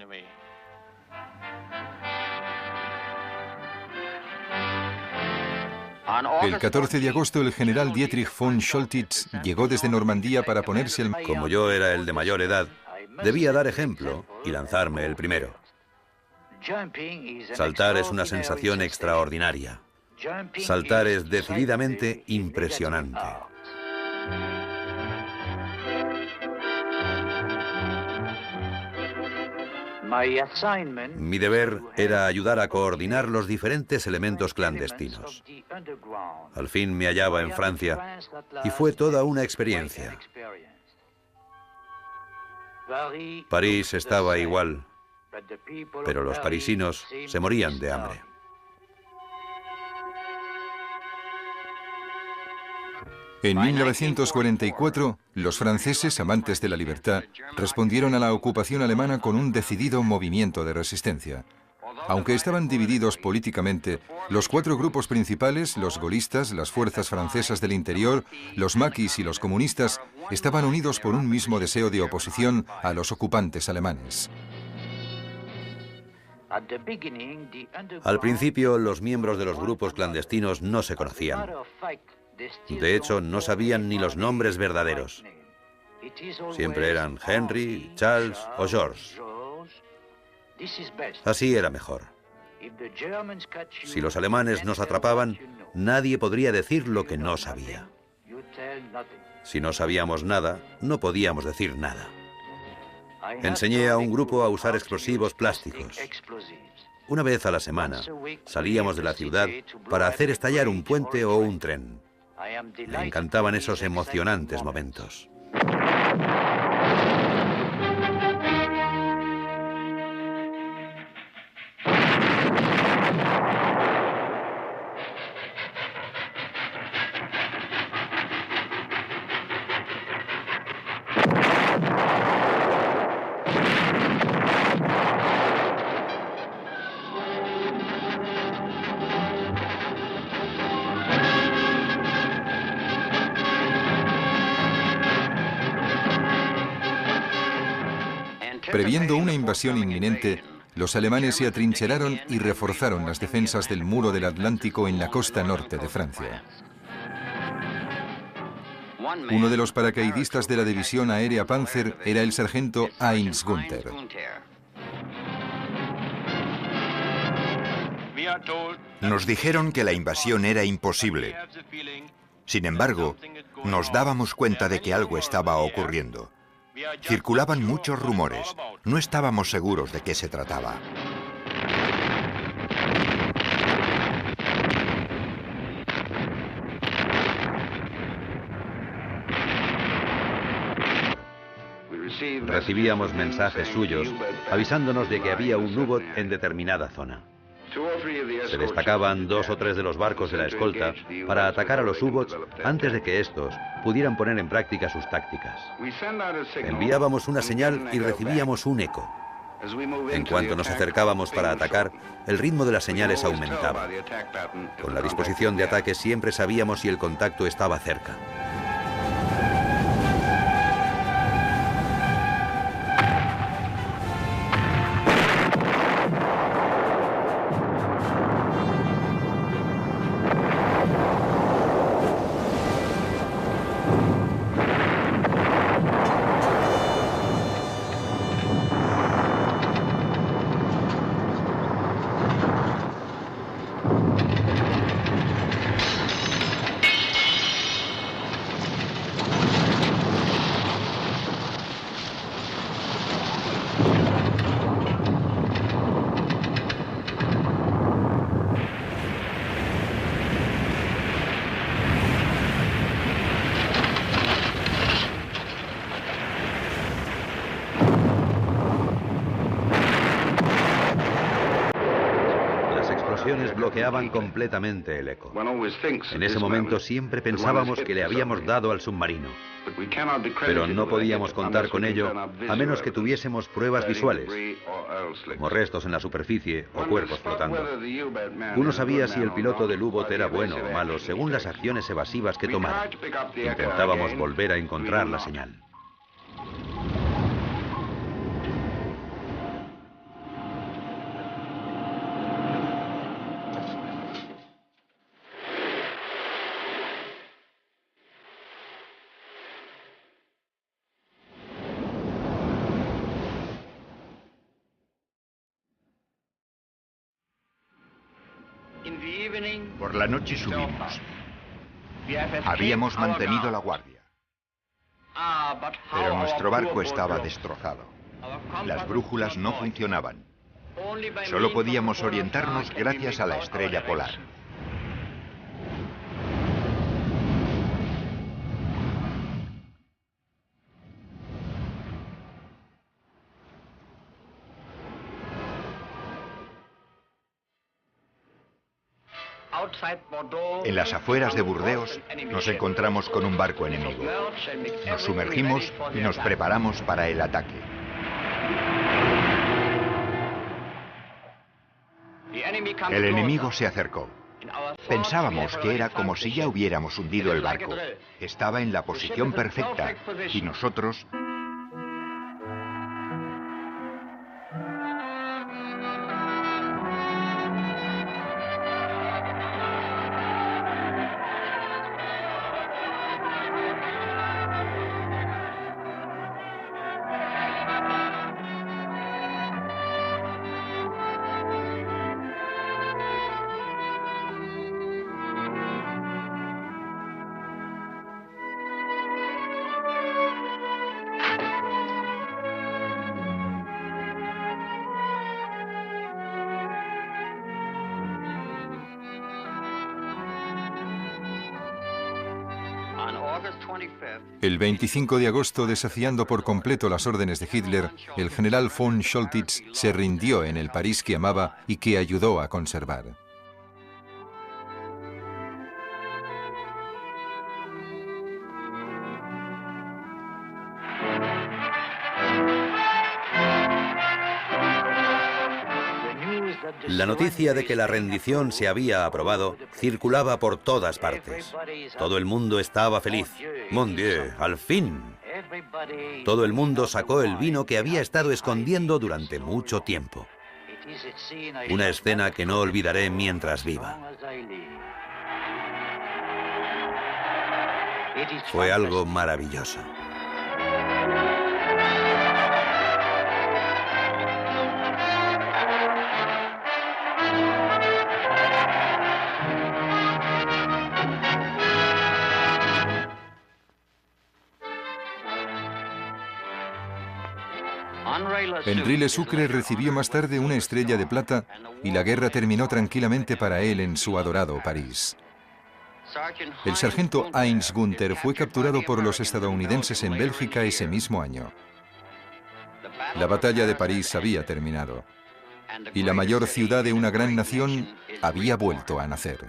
El 14 de agosto el general Dietrich von Choltitz llegó desde Normandía para ponerse el... Como yo era el de mayor edad, debía dar ejemplo y lanzarme el primero. Saltar es una sensación extraordinaria. Saltar es decididamente impresionante. Mi deber era ayudar a coordinar los diferentes elementos clandestinos. Al fin me hallaba en Francia y fue toda una experiencia. París estaba igual, pero los parisinos se morían de hambre. En 1944, los franceses, amantes de la libertad, respondieron a la ocupación alemana con un decidido movimiento de resistencia. Aunque estaban divididos políticamente, los 4 grupos principales, los gaullistas, las fuerzas francesas del interior, los maquis y los comunistas, estaban unidos por un mismo deseo de oposición a los ocupantes alemanes. Al principio, los miembros de los grupos clandestinos no se conocían. De hecho, no sabían ni los nombres verdaderos. Siempre eran Henry, Charles o George. Así era mejor. Si los alemanes nos atrapaban, nadie podría decir lo que no sabía. Si no sabíamos nada, no podíamos decir nada. Enseñé a un grupo a usar explosivos plásticos. Una vez a la semana, salíamos de la ciudad para hacer estallar un puente o un tren. Me encantaban esos emocionantes momentos. Previendo una invasión inminente, los alemanes se atrincheraron y reforzaron las defensas del muro del Atlántico en la costa norte de Francia. Uno de los paracaidistas de la división aérea Panzer era el sargento Heinz Günther. Nos dijeron que la invasión era imposible. Sin embargo, nos dábamos cuenta de que algo estaba ocurriendo. Circulaban muchos rumores. No estábamos seguros de qué se trataba. Recibíamos mensajes suyos avisándonos de que había un U-boot en determinada zona. Se destacaban 2 o 3 de los barcos de la escolta para atacar a los U-boats antes de que estos pudieran poner en práctica sus tácticas. Enviábamos una señal y recibíamos un eco. En cuanto nos acercábamos para atacar, el ritmo de las señales aumentaba. Con la disposición de ataque siempre sabíamos si el contacto estaba cerca. explosiones bloqueaban completamente el eco. En ese momento siempre pensábamos que le habíamos dado al submarino. Pero no podíamos contar con ello a menos que tuviésemos pruebas visuales, como restos en la superficie o cuerpos flotando. Uno sabía si el piloto del U-Boat era bueno o malo según las acciones evasivas que tomara. Intentábamos volver a encontrar la señal. Por la noche subimos. Habíamos mantenido la guardia. Pero nuestro barco estaba destrozado. Las brújulas no funcionaban. Solo podíamos orientarnos gracias a la estrella polar. En las afueras de Burdeos nos encontramos con un barco enemigo. Nos sumergimos y nos preparamos para el ataque. El enemigo se acercó. Pensábamos que era como si ya hubiéramos hundido el barco. Estaba en la posición perfecta y nosotros... El 25 de agosto, desafiando por completo las órdenes de Hitler, el general von Choltitz se rindió en el París que amaba y que ayudó a conservar. La noticia de que la rendición se había aprobado circulaba por todas partes. Todo el mundo estaba feliz. Mon Dieu, al fin. Todo el mundo sacó el vino que había estado escondiendo durante mucho tiempo. Una escena que no olvidaré mientras viva. Fue algo maravilloso. Henri Le Sucre recibió más tarde una estrella de plata y la guerra terminó tranquilamente para él en su adorado París. El sargento Heinz Gunther fue capturado por los estadounidenses en Bélgica ese mismo año. La batalla de París había terminado y la mayor ciudad de una gran nación había vuelto a nacer.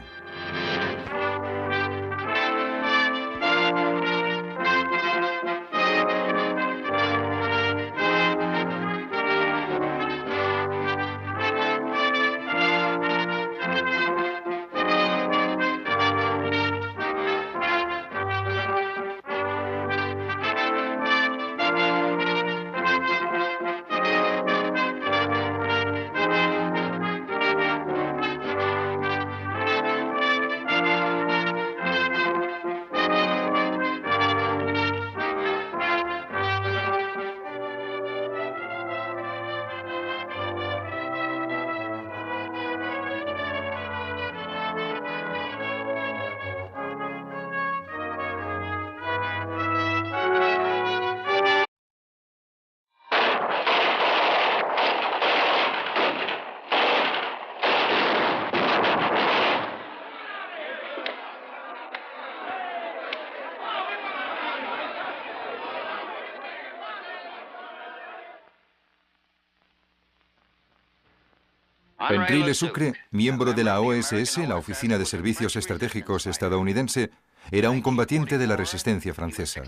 Henri Le Sucre, miembro de la OSS, la Oficina de Servicios Estratégicos estadounidense, era un combatiente de la resistencia francesa.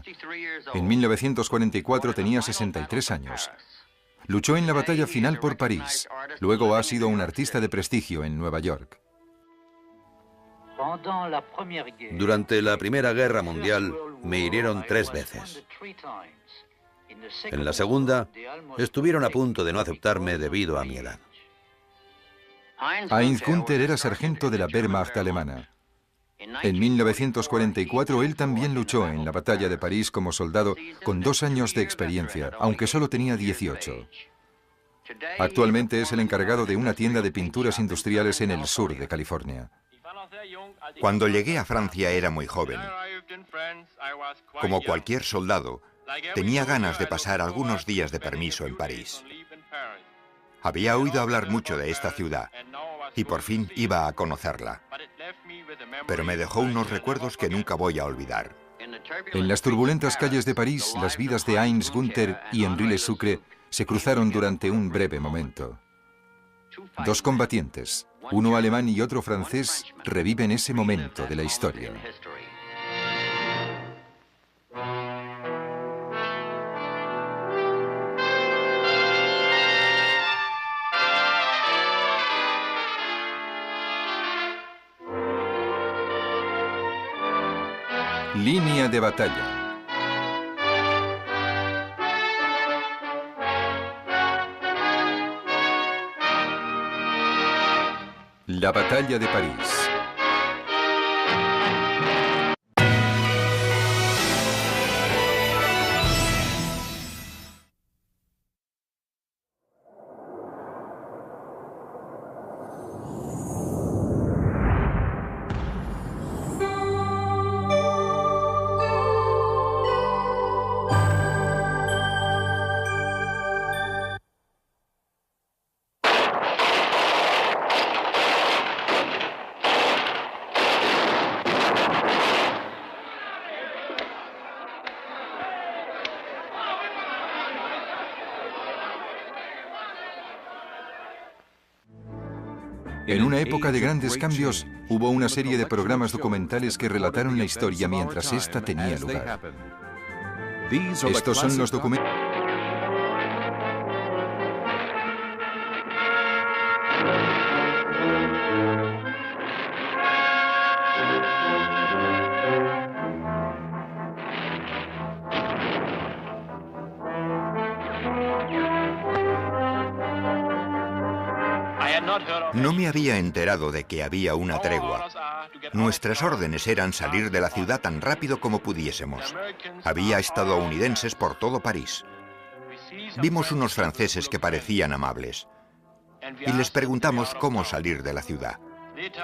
En 1944 tenía 63 años. Luchó en la batalla final por París. Luego ha sido un artista de prestigio en Nueva York. Durante la Primera Guerra Mundial me hirieron 3 veces. En la segunda, estuvieron a punto de no aceptarme debido a mi edad. Heinz Günther era sargento de la Wehrmacht alemana. En 1944 él también luchó en la batalla de París como soldado con 2 años de experiencia, aunque solo tenía 18. Actualmente es el encargado de una tienda de pinturas industriales en el sur de California. Cuando llegué a Francia era muy joven. Como cualquier soldado, tenía ganas de pasar algunos días de permiso en París. Había oído hablar mucho de esta ciudad y por fin iba a conocerla. Pero me dejó unos recuerdos que nunca voy a olvidar. En las turbulentas calles de París, las vidas de Heinz Günther y Henri Le Sucre se cruzaron durante un breve momento. 2 combatientes, uno alemán y otro francés, reviven ese momento de la historia. Línea de batalla. La batalla de París. En una época de grandes cambios, hubo una serie de programas documentales que relataron la historia mientras ésta tenía lugar. Estos son los documentos. No me había enterado de que había una tregua. Nuestras órdenes eran salir de la ciudad tan rápido como pudiésemos. Había estadounidenses por todo París. Vimos unos franceses que parecían amables y les preguntamos cómo salir de la ciudad.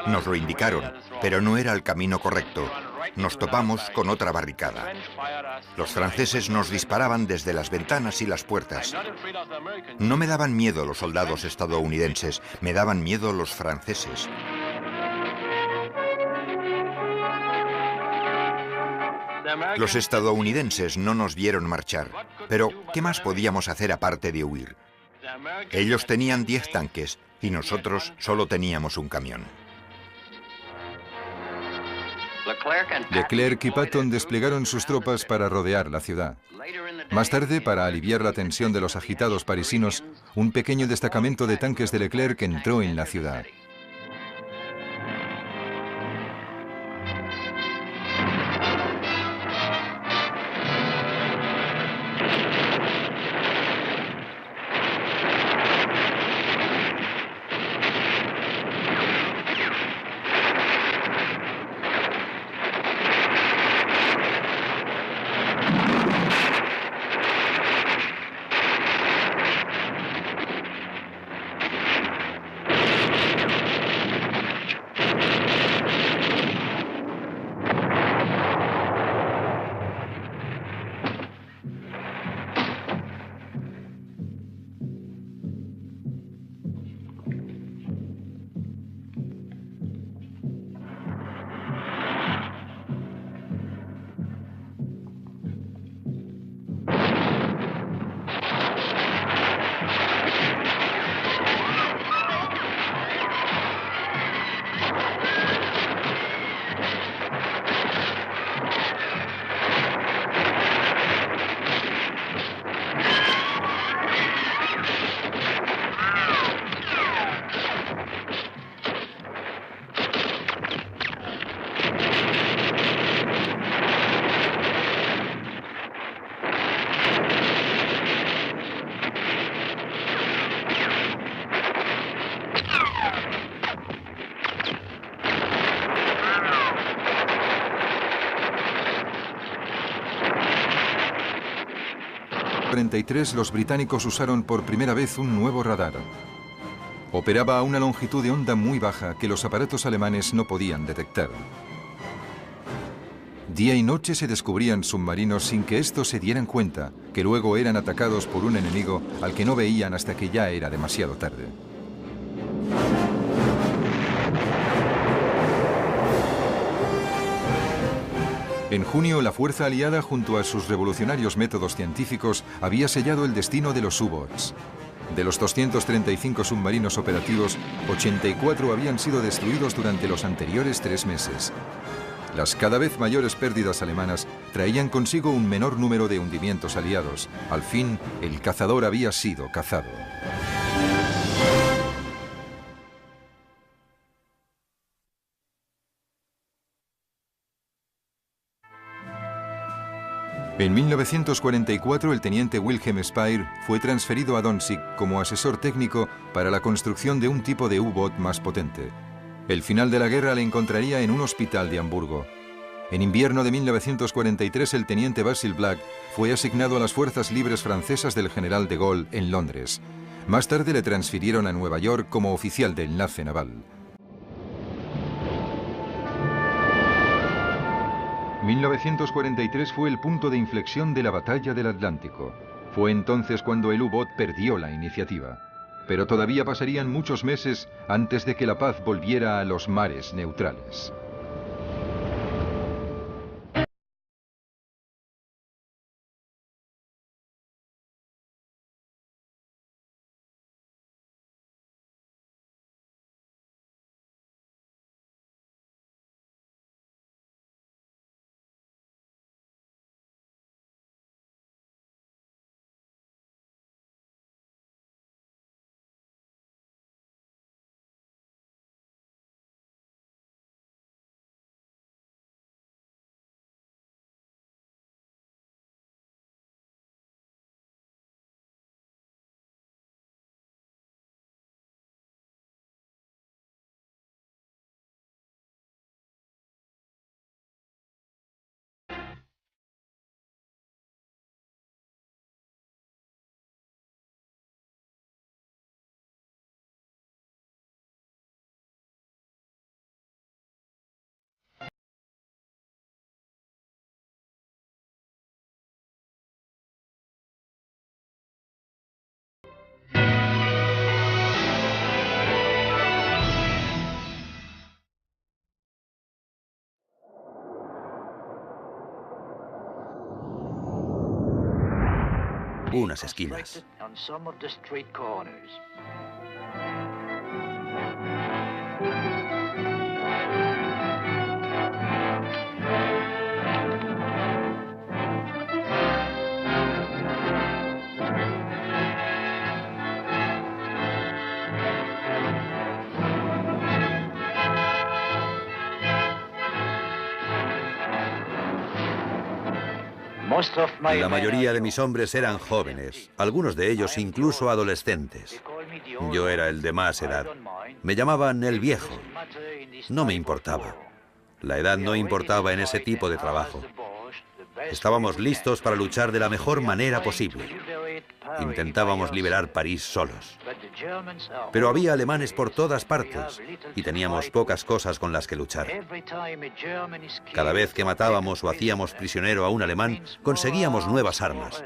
Nos lo indicaron, pero no era el camino correcto. Nos topamos con otra barricada. Los franceses nos disparaban desde las ventanas y las puertas. No me daban miedo los soldados estadounidenses, me daban miedo los franceses. Los estadounidenses no nos vieron marchar, pero ¿qué más podíamos hacer aparte de huir? Ellos tenían 10 tanques y nosotros solo teníamos un camión. Leclerc y Patton desplegaron sus tropas para rodear la ciudad. Más tarde, para aliviar la tensión de los agitados parisinos, un pequeño destacamento de tanques de Leclerc entró en la ciudad. 1943 los británicos usaron por primera vez un nuevo radar. Operaba a una longitud de onda muy baja que los aparatos alemanes no podían detectar. Día y noche se descubrían submarinos sin que estos se dieran cuenta, que luego eran atacados por un enemigo al que no veían hasta que ya era demasiado tarde. En junio, la fuerza aliada, junto a sus revolucionarios métodos científicos, había sellado el destino de los U-Boats. De los 235 submarinos operativos, 84 habían sido destruidos durante los anteriores 3 meses. Las cada vez mayores pérdidas alemanas traían consigo un menor número de hundimientos aliados. Al fin, el cazador había sido cazado. En 1944, el teniente Wilhelm Speer fue transferido a Danzig como asesor técnico para la construcción de un tipo de U-Boot más potente. El final de la guerra le encontraría en un hospital de Hamburgo. En invierno de 1943, el teniente Basil Black fue asignado a las fuerzas libres francesas del general de Gaulle en Londres. Más tarde le transfirieron a Nueva York como oficial de enlace naval. 1943 fue el punto de inflexión de la batalla del Atlántico. Fue entonces cuando el U-Boot perdió la iniciativa. Pero todavía pasarían muchos meses antes de que la paz volviera a los mares neutrales. Unas esquinas. La mayoría de mis hombres eran jóvenes, algunos de ellos incluso adolescentes. Yo era el de más edad. Me llamaban el viejo. No me importaba. La edad no importaba en ese tipo de trabajo. Estábamos listos para luchar de la mejor manera posible. Intentábamos liberar París solos. Pero había alemanes por todas partes y teníamos pocas cosas con las que luchar. Cada vez que matábamos o hacíamos prisionero a un alemán, conseguíamos nuevas armas.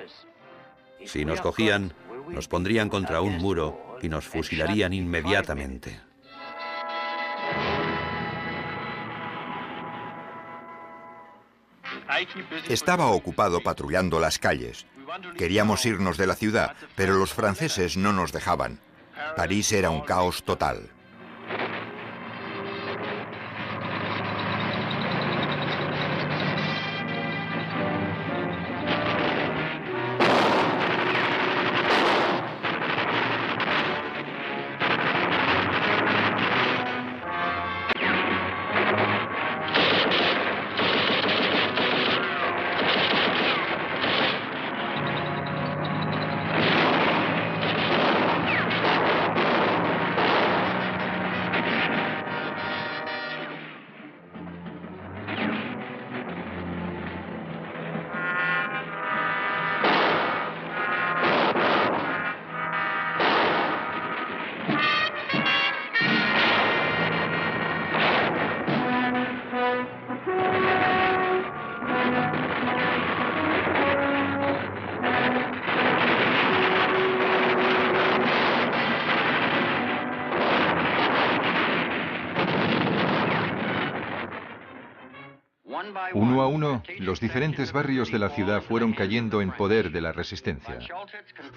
Si nos cogían, nos pondrían contra un muro y nos fusilarían inmediatamente. Estaba ocupado patrullando las calles. Queríamos irnos de la ciudad, pero los franceses no nos dejaban. París era un caos total. Uno a uno, los diferentes barrios de la ciudad fueron cayendo en poder de la resistencia.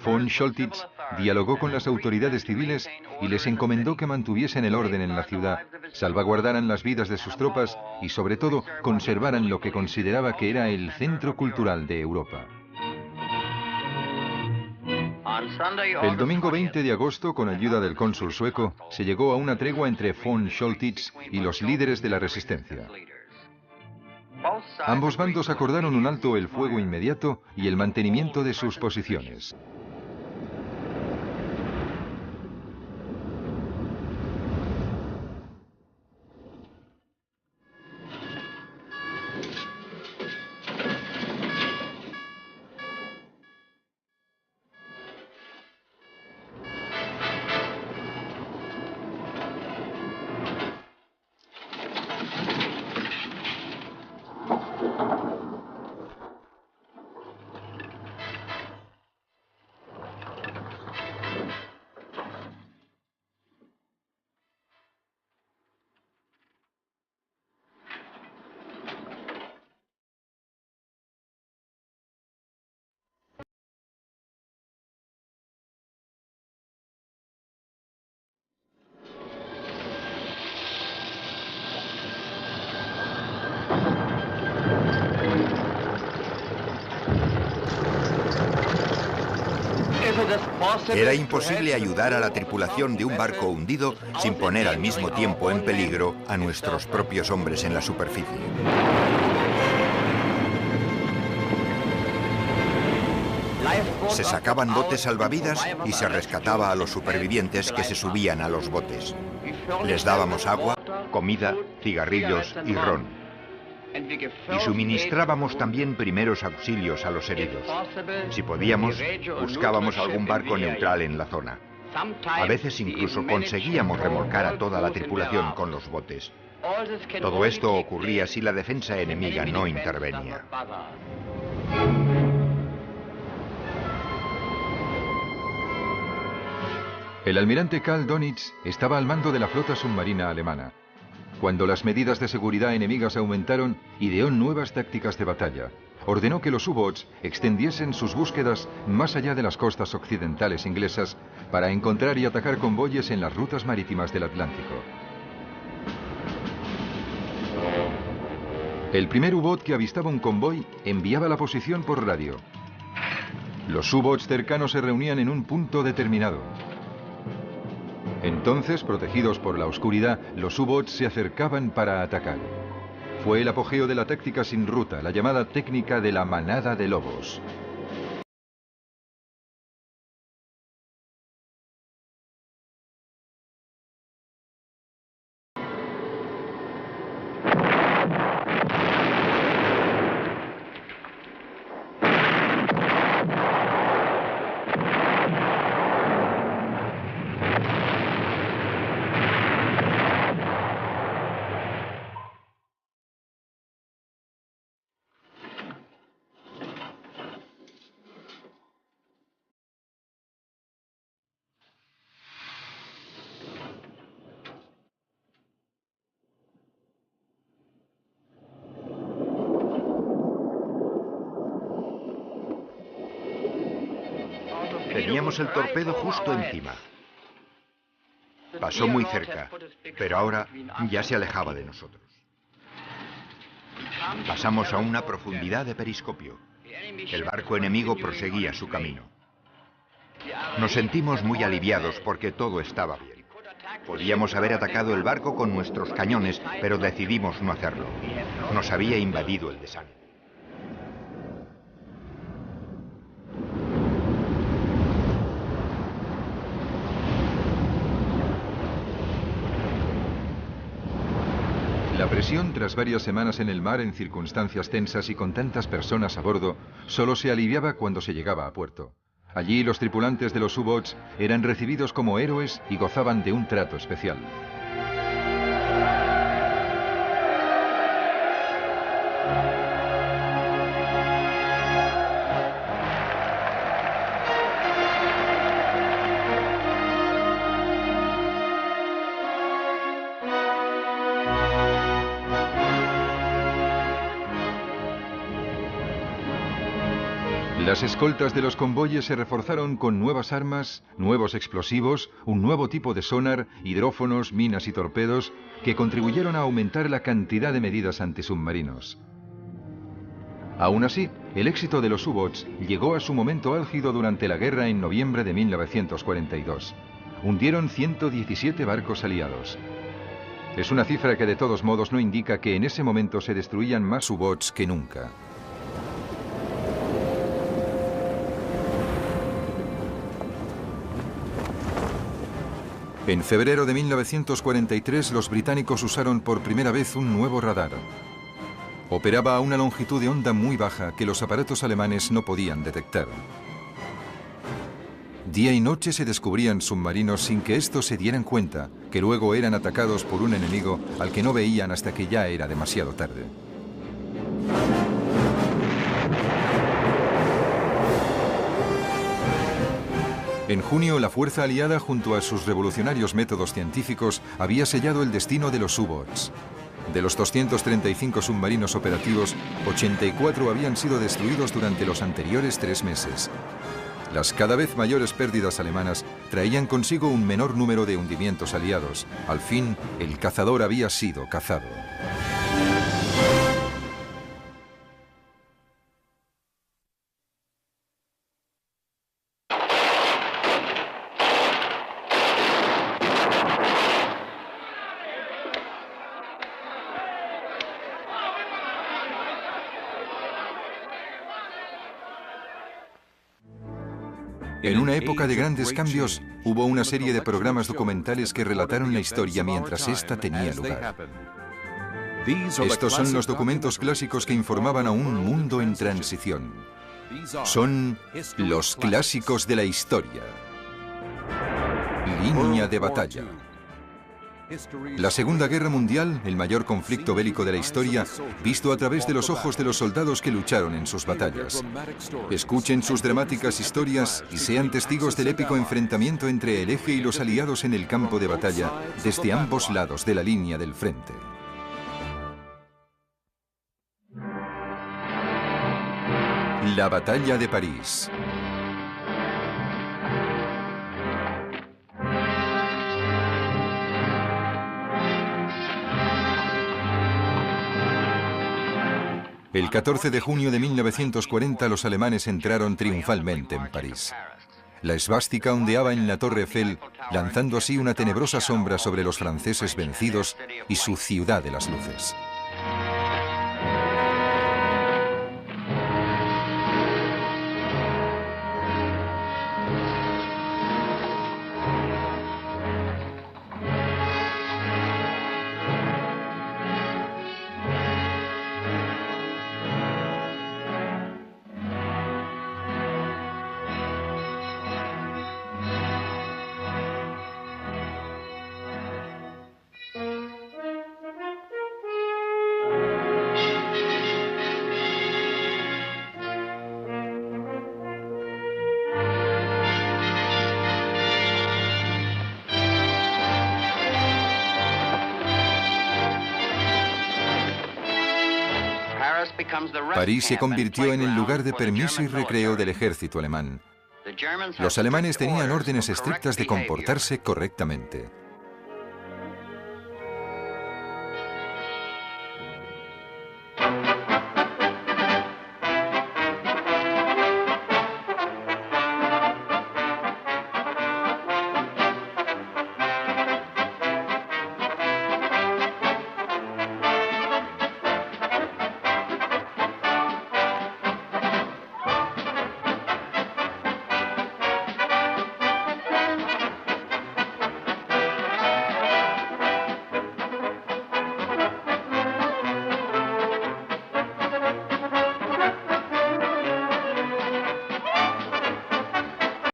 Von Choltitz dialogó con las autoridades civiles y les encomendó que mantuviesen el orden en la ciudad, salvaguardaran las vidas de sus tropas y, sobre todo, conservaran lo que consideraba que era el centro cultural de Europa. El domingo 20 de agosto, con ayuda del cónsul sueco, se llegó a una tregua entre von Choltitz y los líderes de la resistencia. Ambos bandos acordaron un alto el fuego inmediato y el mantenimiento de sus posiciones. Era imposible ayudar a la tripulación de un barco hundido sin poner al mismo tiempo en peligro a nuestros propios hombres en la superficie. Se sacaban botes salvavidas y se rescataba a los supervivientes que se subían a los botes. Les dábamos agua, comida, cigarrillos y ron. Y suministrábamos también primeros auxilios a los heridos. Si podíamos, buscábamos algún barco neutral en la zona. A veces incluso conseguíamos remolcar a toda la tripulación con los botes. Todo esto ocurría si la defensa enemiga no intervenía. El almirante Karl Dönitz estaba al mando de la flota submarina alemana. Cuando las medidas de seguridad enemigas aumentaron, ideó nuevas tácticas de batalla. Ordenó que los U-boats extendiesen sus búsquedas más allá de las costas occidentales inglesas para encontrar y atacar convoyes en las rutas marítimas del Atlántico. El primer U-boat que avistaba un convoy enviaba la posición por radio. Los U-boats cercanos se reunían en un punto determinado. Entonces, protegidos por la oscuridad, los U-boats se acercaban para atacar. Fue el apogeo de la táctica sin ruta, la llamada técnica de la manada de lobos. Teníamos el torpedo justo encima. Pasó muy cerca, pero ahora ya se alejaba de nosotros. Pasamos a una profundidad de periscopio. El barco enemigo proseguía su camino. Nos sentimos muy aliviados porque todo estaba bien. Podíamos haber atacado el barco con nuestros cañones, pero decidimos no hacerlo. Nos había invadido el desánimo. La presión tras varias semanas en el mar en circunstancias tensas y con tantas personas a bordo solo se aliviaba cuando se llegaba a puerto. Allí los tripulantes de los U-boats eran recibidos como héroes y gozaban de un trato especial. Las escoltas de los convoyes se reforzaron con nuevas armas, nuevos explosivos, un nuevo tipo de sonar, hidrófonos, minas y torpedos que contribuyeron a aumentar la cantidad de medidas antisubmarinos. Aún así, el éxito de los U-Boats llegó a su momento álgido durante la guerra en noviembre de 1942. Hundieron 117 barcos aliados. Es una cifra que de todos modos no indica que en ese momento se destruían más U-Boats que nunca. En febrero de 1943 los británicos usaron por primera vez un nuevo radar. Operaba a una longitud de onda muy baja que los aparatos alemanes no podían detectar. Día y noche se descubrían submarinos sin que estos se dieran cuenta, que luego eran atacados por un enemigo al que no veían hasta que ya era demasiado tarde. En junio, la fuerza aliada, junto a sus revolucionarios métodos científicos, había sellado el destino de los U-Boats. De los 235 submarinos operativos, 84 habían sido destruidos durante los anteriores 3 meses. Las cada vez mayores pérdidas alemanas traían consigo un menor número de hundimientos aliados. Al fin, el cazador había sido cazado. En una época de grandes cambios, hubo una serie de programas documentales que relataron la historia mientras ésta tenía lugar. Estos son los documentos clásicos que informaban a un mundo en transición. Son los clásicos de la historia. Línea de batalla. La Segunda Guerra Mundial, el mayor conflicto bélico de la historia, visto a través de los ojos de los soldados que lucharon en sus batallas. Escuchen sus dramáticas historias y sean testigos del épico enfrentamiento entre el eje y los aliados en el campo de batalla, desde ambos lados de la línea del frente. La Batalla de París. El 14 de junio de 1940 los alemanes entraron triunfalmente en París. La esvástica ondeaba en la Torre Eiffel, lanzando así una tenebrosa sombra sobre los franceses vencidos y su ciudad de las luces. París se convirtió en el lugar de permiso y recreo del ejército alemán. Los alemanes tenían órdenes estrictas de comportarse correctamente.